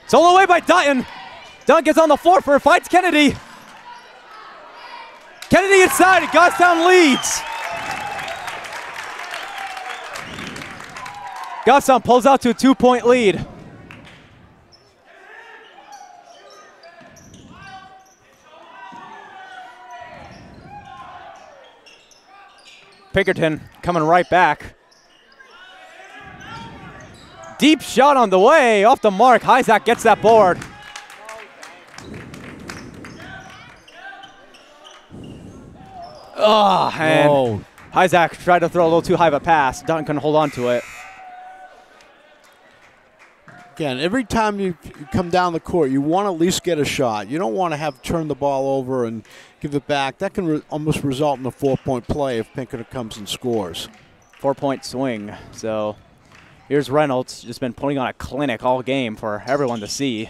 Stolen away by Dutton. Dutton gets on the floor for fights Kennedy. Kennedy inside, and Goffstown leads. Goffstown pulls out to a 2-point lead. Pinkerton coming right back. Deep shot on the way, off the mark. Isaac gets that board. Oh, and Isaac tried to throw a little too high of a pass. Dutton couldn't hold on to it. Again, every time you come down the court, you want to at least get a shot. You don't want to have to turn the ball over and give it back. That can almost result in a 4-point play if Pinkerton comes and scores. 4-point swing. So here's Reynolds, just been putting on a clinic all game for everyone to see.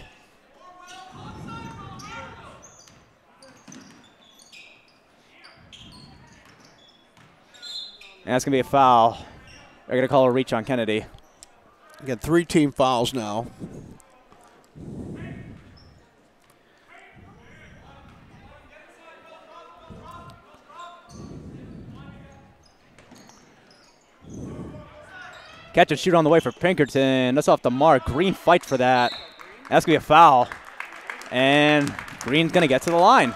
And that's going to be a foul. They're going to call a reach on Kennedy. Again, 3 team fouls now. Catch and shoot on the way for Pinkerton. That's off the mark. Green fights for that. That's going to be a foul. And Green's going to get to the line.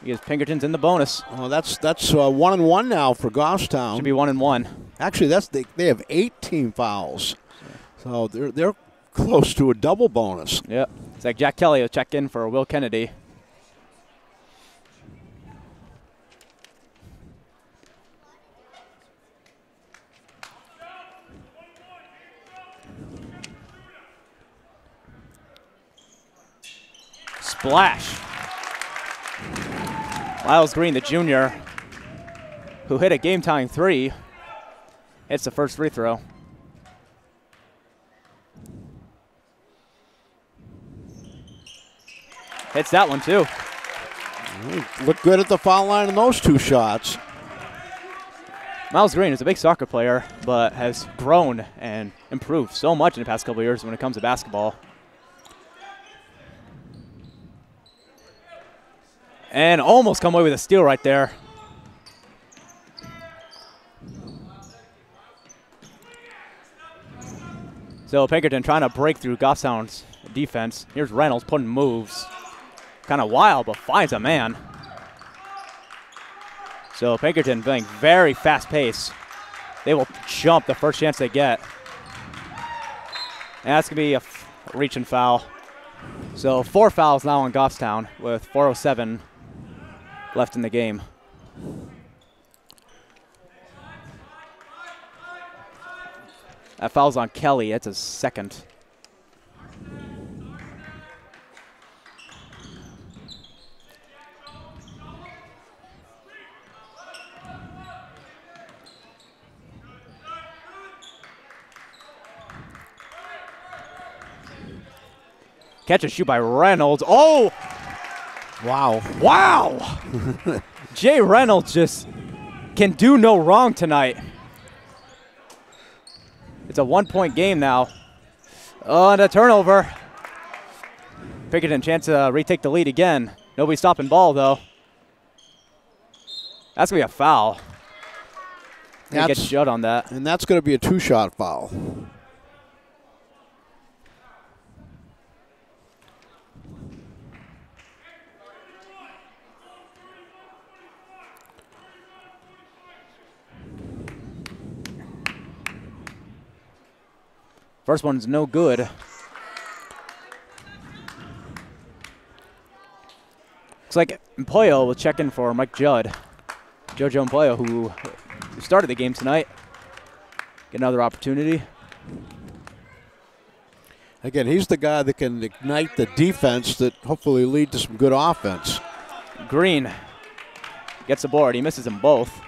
Because Pinkerton's in the bonus. Oh, that's 1-1 now for Goffstown. Should be 1-1. Actually, they have 8 team fouls. So they're close to a double bonus. Yep. It's like Jack Kelly will check in for Will Kennedy. Splash. Lyles Green, the junior, who hit a game-tying 3, hits the first free throw. Hits that one, too. Looked good at the foul line in those 2 shots. Miles Green is a big soccer player, but has grown and improved so much in the past couple of years when it comes to basketball. And almost come away with a steal right there. So Pinkerton trying to break through Goffstown's defense. Here's Reynolds putting moves. Kind of wild, but finds a man. So Pinkerton playing very fast pace. They will jump the first chance they get. And that's going to be a reaching foul. So 4 fouls now on Goffstown with 4:07 left in the game. That foul's on Kelly. That's his second. Catch and shoot by Reynolds. Oh! Wow. Wow! Jay Reynolds just can do no wrong tonight. It's a 1-point game now. Oh, and a turnover. Pinkerton chance to retake the lead again. Nobody stopping ball, though. That's going to be a foul. He gets shut on that. And that's going to be a 2-shot foul. First one's no good. Looks like Empoyo will check in for Mike Judd. Jojo Empoyo, who started the game tonight. Get another opportunity. Again, he's the guy that can ignite the defense that hopefully lead to some good offense. Green gets the board. He misses them both.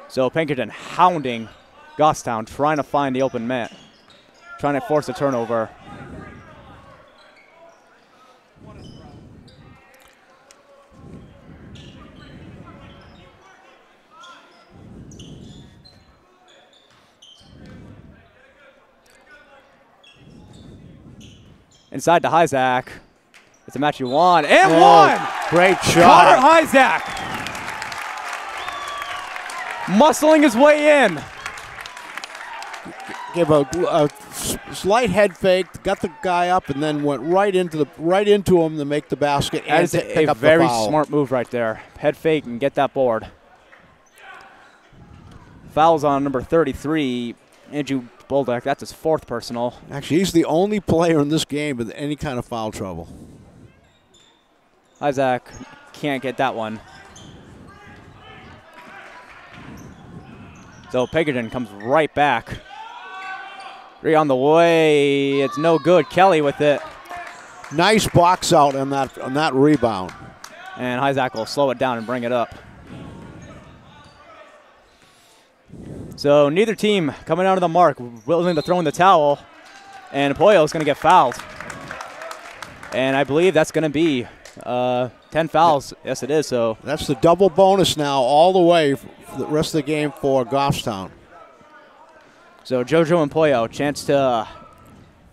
So Pinkerton hounding Goffstown, trying to find the open mat, trying to force a turnover. Inside to Hyzak. It's a match you want. And one! Great shot. Connor Hyzak. Muscling his way in. Gave a slight head fake, got the guy up, and then went right into him to make the basket. That is a very smart move right there. Head fake and get that board. Fouls on number 33, Andrew Bolduc. That's his 4th personal. Actually, he's the only player in this game with any kind of foul trouble. Hyzak can't get that one. So Pinkerton comes right back. 3 on the way. It's no good. Kelly with it. Nice box out on that rebound. And Hyzak will slow it down and bring it up. So neither team coming out of the mark, willing to throw in the towel. And Poyo is going to get fouled. And I believe that's going to be 10 fouls. Yes, it is. So that's the double bonus now all the way for the rest of the game for Goffstown. So JoJo and Poyo, chance to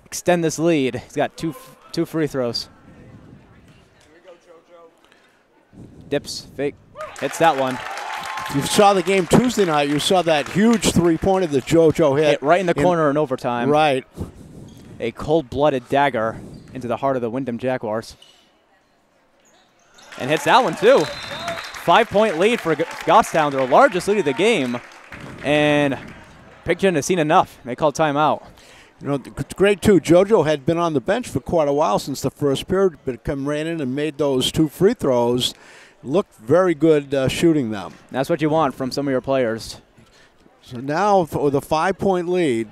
extend this lead. He's got two free throws. Here we go, JoJo. Dips, fake, hits that one. You saw the game Tuesday night. You saw that huge three-pointer that JoJo hit. Right in the corner in overtime. Right. A cold-blooded dagger into the heart of the Wyndham Jaguars. And hits that one, too. 5-point lead for Goffstown, their largest lead of the game. And Pinkerton has seen enough. They call timeout. You know, it's great, too. JoJo had been on the bench for quite a while since the first period, but ran in and made those 2 free throws. Looked very good shooting them. That's what you want from some of your players. So now with a 5-point lead,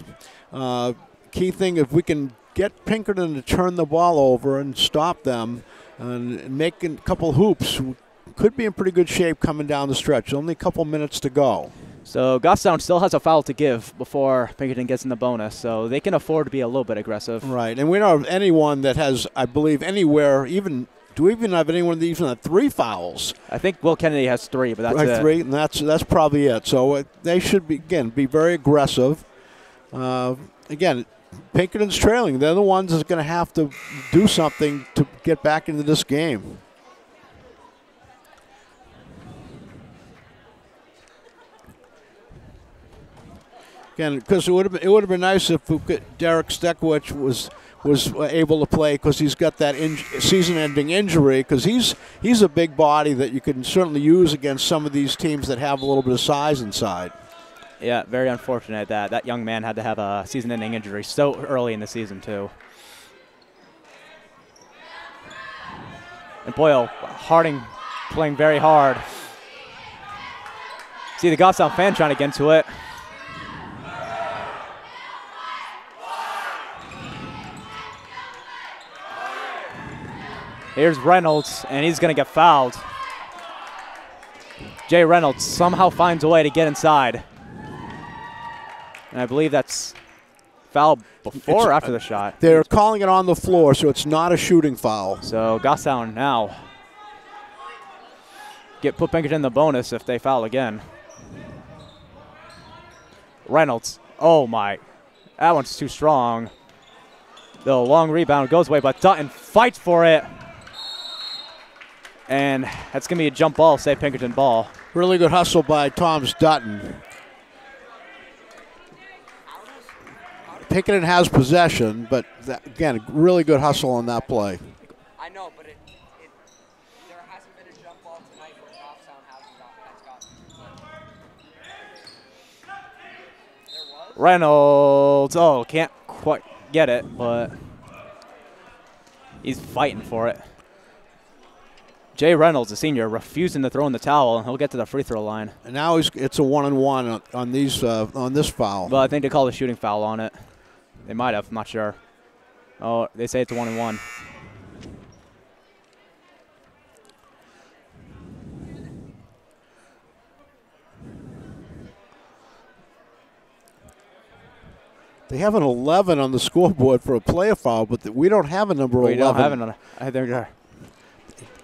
key thing, if we can get Pinkerton to turn the ball over and stop them and make a couple hoops, we could be in pretty good shape coming down the stretch. Only a couple minutes to go. So Goffstown still has a foul to give before Pinkerton gets in the bonus, so they can afford to be a little bit aggressive. Right, and we don't have anyone that has, I believe, anywhere even. Do we even have anyone that even had 3 fouls? I think Will Kennedy has 3, but that's it. 3, and that's probably it. So they should be very aggressive. Again, Pinkerton's trailing. They're the ones that's going to have to do something to get back into this game. Again, because it would have been nice if Derek Stekwich was able to play, because he's got that season-ending injury, because he's a big body that you can certainly use against some of these teams that have a little bit of size inside. Yeah, very unfortunate that young man had to have a season-ending injury so early in the season, too. And Boyle, Harding playing very hard. See the Goffstown fan trying to get into it. Here's Reynolds, and he's going to get fouled. Jay Reynolds somehow finds a way to get inside. And I believe that's foul before or after the shot. They're calling it on the floor, so it's not a shooting foul. So Goffstown now put Pinkerton in the bonus if they foul again. Reynolds, oh my, that one's too strong. The long rebound goes away, but Dutton fights for it. And that's going to be a jump ball, say Pinkerton ball. Really good hustle by Thomas Dutton. Pinkerton has possession, but again, really good hustle on that play. I know, but there hasn't been a jump ball tonight where Goffstown has gotten. There was? Reynolds, oh, can't quite get it, but he's fighting for it. Jay Reynolds, a senior, refusing to throw in the towel, and he'll get to the free throw line. And now it's a one-on-one on this foul. But I think they called a shooting foul on it. They might have, I'm not sure. Oh, they say it's 1-1. They have an 11 on the scoreboard for a player foul, but we don't have a number 11. We don't have it. I think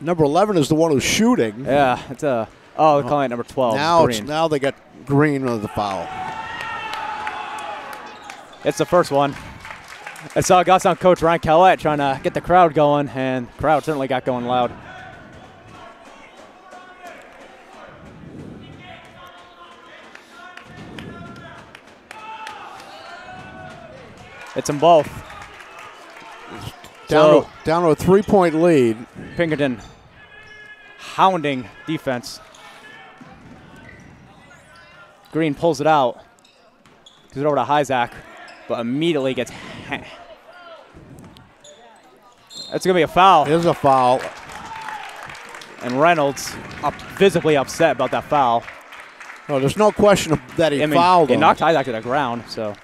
number 11 is the one who's shooting. Yeah, it's a. Oh, they're calling it number 12. Now they got green on the foul. It's the first one. I saw Goffstown coach Ryan Callett trying to get the crowd going, and the crowd certainly got going loud. It's them both. Down to a 3-point lead. Pinkerton hounding defense. Green pulls it out. Gives it over to Hyzak, but immediately gets. That's going to be a foul. It is a foul. And Reynolds visibly upset about that foul. No, there's no question that he fouled him. He knocked Hyzak to the ground, so.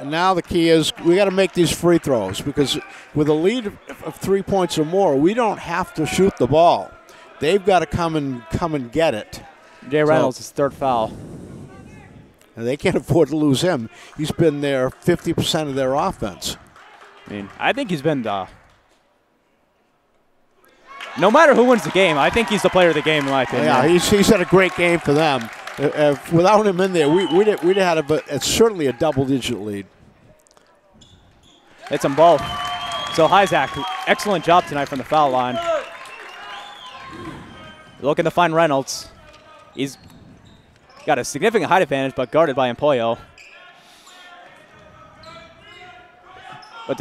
Now the key is we got to make these free throws, because with a lead of 3 points or more, we don't have to shoot the ball. They've got to come and get it. Jay Reynolds, his third foul. And they can't afford to lose him. He's been there 50% of their offense. I think he's been the. No matter who wins the game, I think he's the player of the game in my opinion. Yeah, he's had a great game for them. Without him in there, we'd have had certainly a double-digit lead. It's them both. So Hyzak, excellent job tonight from the foul line. Looking to find Reynolds. He's got a significant height advantage, but guarded by Empoyo. But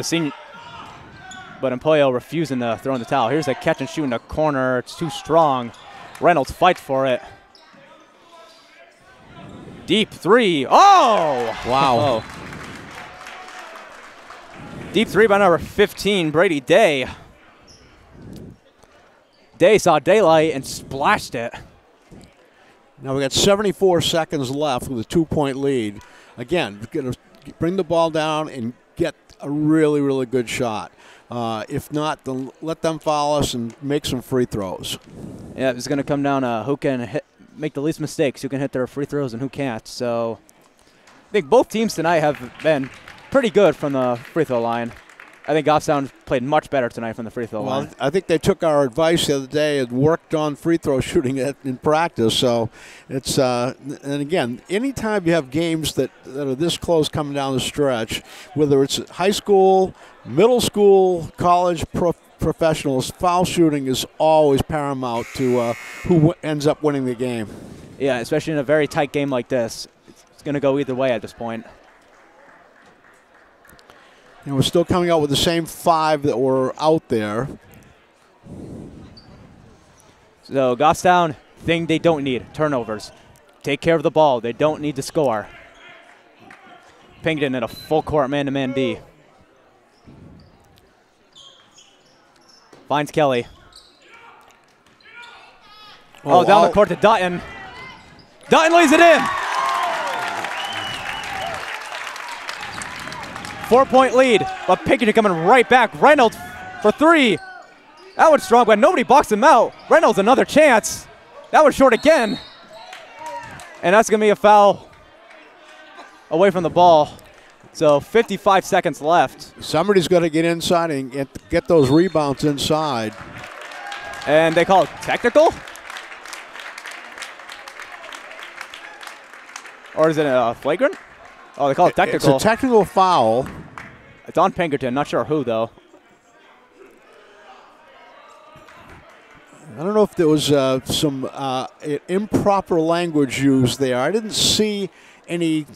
Empoyo refusing to throw in the towel. Here's a catch and shoot in the corner. It's too strong. Reynolds fights for it. Deep three. Oh! Wow. Oh. Deep three by number 15, Brady Day. Day saw daylight and splashed it. Now we got 74 seconds left with a 2-point lead. Again, we're going to bring the ball down and get a really, really good shot. If not, then let them foul us and make some free throws. Yeah, it's going to come down to who can make the least mistakes, who can hit their free throws and who can't. So I think both teams tonight have been pretty good from the free throw line. I think Goffstown played much better tonight from the free throw line. I think they took our advice the other day and worked on free throw shooting in practice. So it's and again, anytime you have games that are this close coming down the stretch, whether it's high school, middle school, college, professionals, foul shooting is always paramount to who ends up winning the game. Yeah, especially in a very tight game like this. It's going to go either way at this point. And we're still coming out with the same 5 that were out there. So Goffstown, thing they don't need, turnovers. Take care of the ball. They don't need to score. Pinkerton in a full court man-to-man D. Finds Kelly. Oh, down the court to Dutton. Dutton lays it in. 4-point lead, but Pinkerton coming right back. Reynolds for 3. That was strong, but nobody boxed him out. Reynolds another chance. That was short again. And that's going to be a foul away from the ball. So 55 seconds left. Somebody's got to get inside and get those rebounds inside. And they call it technical? Or is it a flagrant? Oh, they call it technical. It's a technical foul. It's on Pinkerton. Not sure who, though. I don't know if there was some improper language used there. I didn't see any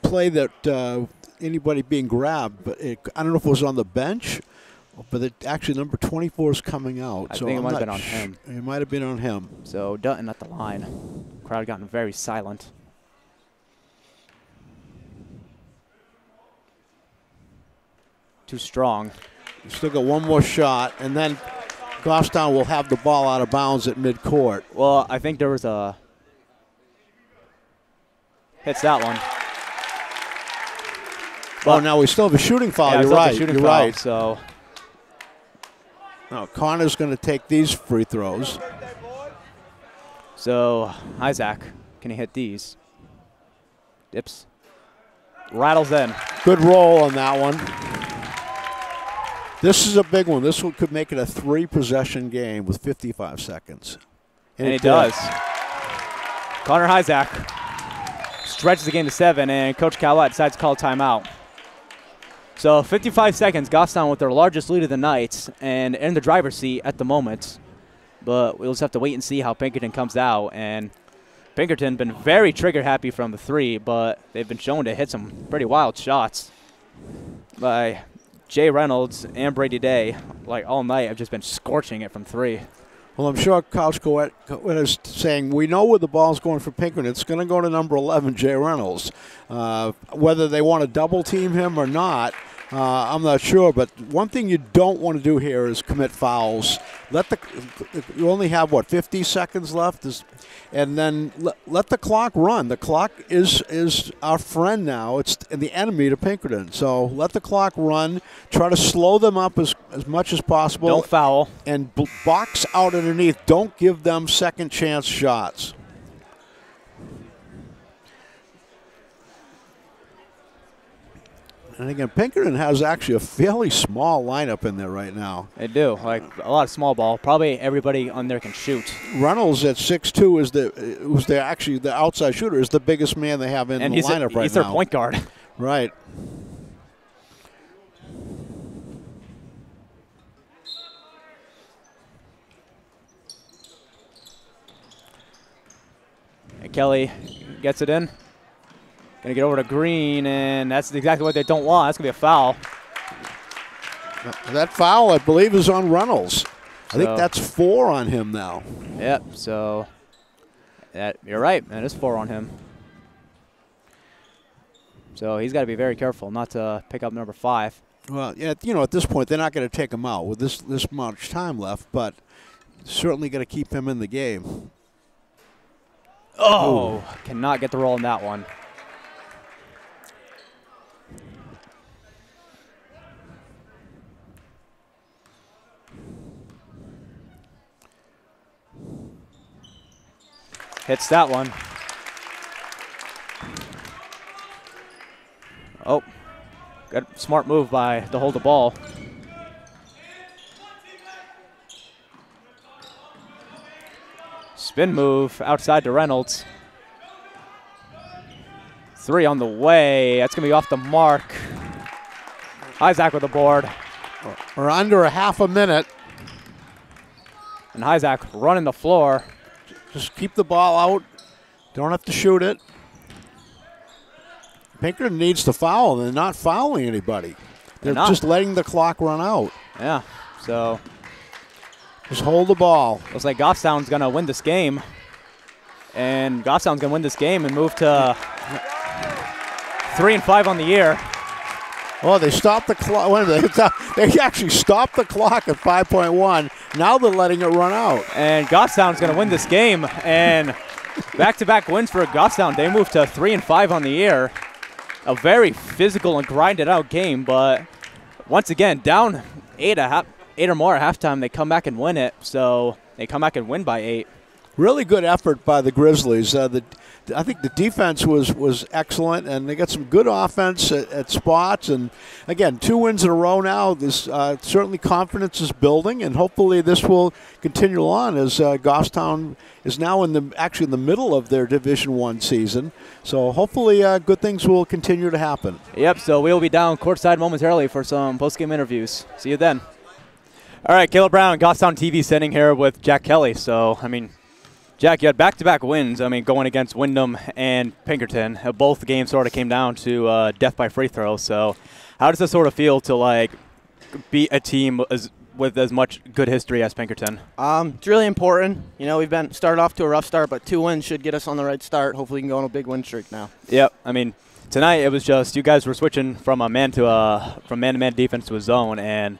play that anybody being grabbed, but I don't know if it was on the bench, but actually number 24 is coming out. I think it might have been on him. It might have been on him. So Dutton at the line. Crowd gotten very silent. Too strong. You still got one more shot, and then Goffstown will have the ball out of bounds at midcourt. Well, I think there was a... Hits that one. Oh, now we still have a shooting foul. Yeah, You're right. You're foul, right. So now Connor's going to take these free throws. So Isaac, can he hit these? Dips. Rattles in. Good roll on that one. This is a big one. This one could make it a 3-possession game with 55 seconds. And it does. Connor Isaac stretches the game to 7, and Coach Cowlett decides to call a timeout. So 55 seconds, Goffstown with their largest lead of the night and in the driver's seat at the moment. But we'll just have to wait and see how Pinkerton comes out. And Pinkerton been very trigger happy from the 3, but they've been shown to hit some pretty wild shots by Jay Reynolds and Brady Day. Like all night, have just been scorching it from 3. Well, I'm sure Coach Cowlett is saying, we know where the ball's going for Pinkerton. It's going to go to number 11, Jay Reynolds. Whether they want to double team him or not, I'm not sure. But one thing you don't want to do here is commit fouls. You only have, 50 seconds left? And then let the clock run. The clock is our friend now. It's the enemy to Pinkerton. So let the clock run. Try to slow them up as much as possible. Don't foul. And box out underneath. Don't give them second chance shots. And again, Pinkerton has actually a fairly small lineup in there right now. They do, like a lot of small ball. Probably everybody on there can shoot. Reynolds at 6'2" who's actually the outside shooter, is the biggest man they have in the lineup right now. He's their point guard. Right. And Kelly gets it in. Gonna get over to Green, and that's exactly what they don't want. That's gonna be a foul. That foul, I believe, is on Reynolds. I think that's 4 on him now. Yep. So you're right. That is 4 on him. So he's got to be very careful not to pick up number 5. Well, yeah, at this point they're not going to take him out with this much time left, but certainly going to keep him in the game. Oh, cannot get the roll on that one. Hits that one. Oh, good smart move to hold the ball. Spin move outside to Reynolds. 3 on the way. That's going to be off the mark. Isaac with the board. We're under a half a minute. And Isaac running the floor. Just keep the ball out. Don't have to shoot it. Pinkerton needs to foul. They're not fouling anybody. They're just letting the clock run out. Yeah, so just hold the ball. Looks like Goffstown's going to win this game. And Goffstown's going to win this game and move to 3-5 on the year. Oh, they stopped the clock. They actually stopped the clock at 5.1. Now they're letting it run out. And Goffstown's going to win this game. And back-to-back wins for Goffstown. They move to 3-5 on the year. A very physical and grinded-out game, but once again, down 8 or more at halftime, they come back and win it. So they come back and win by 8. Really good effort by the Grizzlies. I think the defense was excellent, and they got some good offense at spots. And again, 2 wins in a row now. This certainly confidence is building, and hopefully this will continue on as Goffstown is now in the middle of their Division I season. So hopefully good things will continue to happen. Yep. So we'll be down courtside momentarily for some post-game interviews. See you then. All right, Caleb Brown, Goffstown TV, sitting here with Jack Kelly. So Jack, you had back-to-back wins, going against Windham and Pinkerton. Both games sort of came down to death by free throw. So how does it sort of feel to, beat a team with as much good history as Pinkerton? It's really important. We've started off to a rough start, but 2 wins should get us on the right start. Hopefully we can go on a big win streak now. Yep. Tonight it was just you guys were switching from man-to-man defense to a zone, and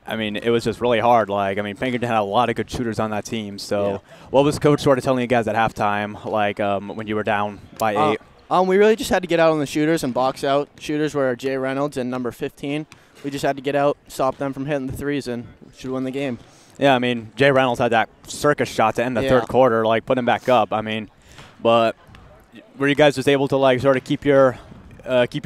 it was just really hard. Pinkerton had a lot of good shooters on that team. So what was Coach sort of telling you guys at halftime, when you were down by 8? We really just had to get out on the shooters and box out. Shooters were Jay Reynolds and number 15. We just had to get out, stop them from hitting the threes, and should win the game. Yeah, I mean, Jay Reynolds had that circus shot to end the third quarter, like put him back up. I mean, but were you guys just able to like sort of keep your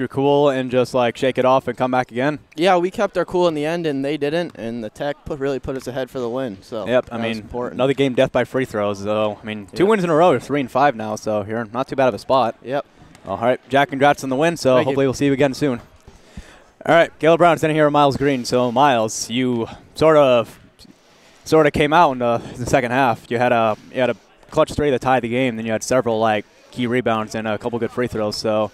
cool and just like shake it off and come back again? Yeah, we kept our cool in the end, and they didn't. And the Tech really put us ahead for the win. So yep, I mean, another game death by free throws. So I mean, 2 wins in a row, 3-5 now. So you're not too bad of a spot. Yep. All right, Jack, congrats on the win. So hopefully we'll see you again soon. All right, Caleb Brown standing here with Miles Green. So Miles, you sort of came out in the second half. You had a clutch three that tied the game. Then you had several like key rebounds and a couple good free throws. So,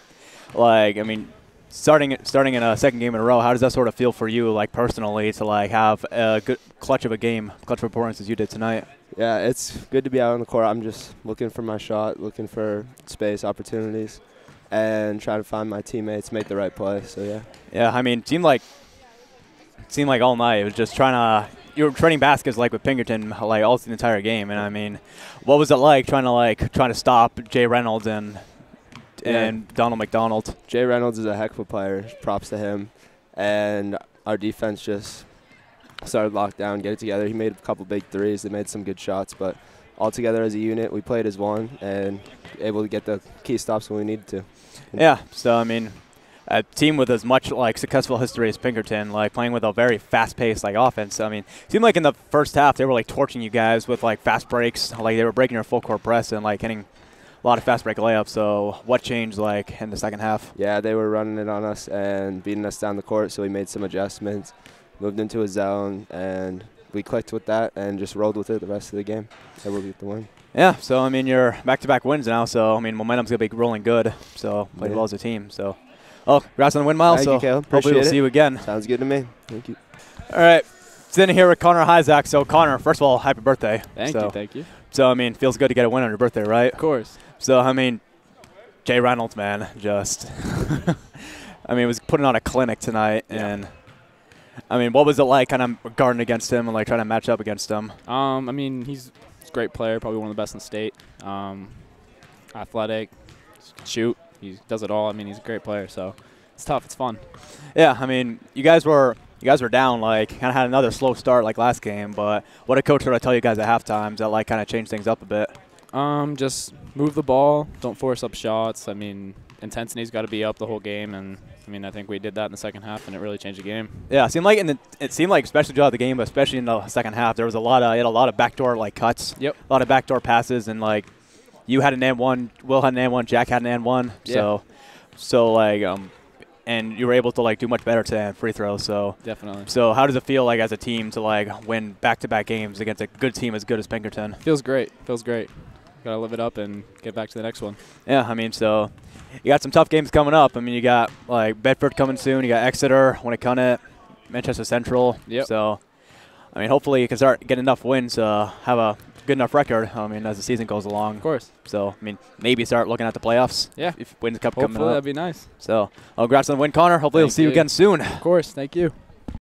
like, I mean, starting in a second game in a row, how does that sort of feel for you, like personally, to like have a good clutch of performance as you did tonight? Yeah, it's good to be out on the court. I'm just looking for my shot, looking for space, opportunities, and trying to find my teammates, make the right play. So yeah. Yeah, I mean, it seemed like all night it was just you were trading baskets like with Pinkerton like all the entire game, and I mean, what was it like trying to stop Jay Reynolds and Donald McDonald? Jay Reynolds is a heck of a player. Props to him, and our defense just started locked down, get it together. He made a couple big threes. They made some good shots, but all together as a unit, we played as one and able to get the key stops when we needed to. Yeah. So I mean, a team with as much like successful history as Pinkerton, like playing with a very fast-paced like offense. I mean, it seemed like in the first half they were like torching you guys with like fast breaks, like they were breaking your full court press and like hitting a lot of fast break layups. So what changed like in the second half? Yeah, they were running it on us and beating us down the court, so we made some adjustments, moved into a zone, and we clicked with that and just rolled with it the rest of the game. Able to get the win. Yeah, so I mean, you're back-to-back wins now, so I mean, momentum's gonna be rolling good. So played well as a team. So, congrats on the win, Miles. Thank you, Caleb. Hopefully we'll see you again. Sounds good to me. Thank you. All right, sitting here with Connor Hyzak. So Connor, first of all, happy birthday. Thank you. So I mean, feels good to get a win on your birthday, right? Of course. So I mean, Jay Reynolds, man, just I mean, was putting on a clinic tonight, and I mean, what was it like kind of guarding against him and like trying to match up against him? I mean, he's a great player, probably one of the best in the state. Athletic, shoot, he does it all. I mean, he's a great player, so it's tough. It's fun. Yeah, I mean, you guys were down, like kind of had another slow start like last game, but what did Coach sort of tell you guys at halftime that like kind of changed things up a bit? Just move the ball, don't force up shots. I mean, intensity's got to be up the whole game, and I mean, I think we did that in the second half, and it really changed the game. Yeah, it seemed like especially throughout the game, but especially in the second half, there was a lot of backdoor like cuts. Yep. A lot of backdoor passes, and like you had an and one, Will had an and one, Jack had an and one. Yeah. So like and you were able to like do much better today on free throws. So definitely. So how does it feel like as a team to like win back-to-back games against a good team as good as Pinkerton? Feels great. Gotta live it up and get back to the next one. Yeah, I mean, so you got some tough games coming up. I mean, you got like Bedford coming soon. You got Exeter, Winnicott, Manchester Central. Yep. So, I mean, hopefully you can start getting enough wins to have a good enough record. I mean, as the season goes along. Of course. So, I mean, maybe start looking at the playoffs. Yeah. If wins cup coming up. Hopefully that'd be nice. So, congrats on the win, Connor. Hopefully we'll see you again soon. Of course. Thank you.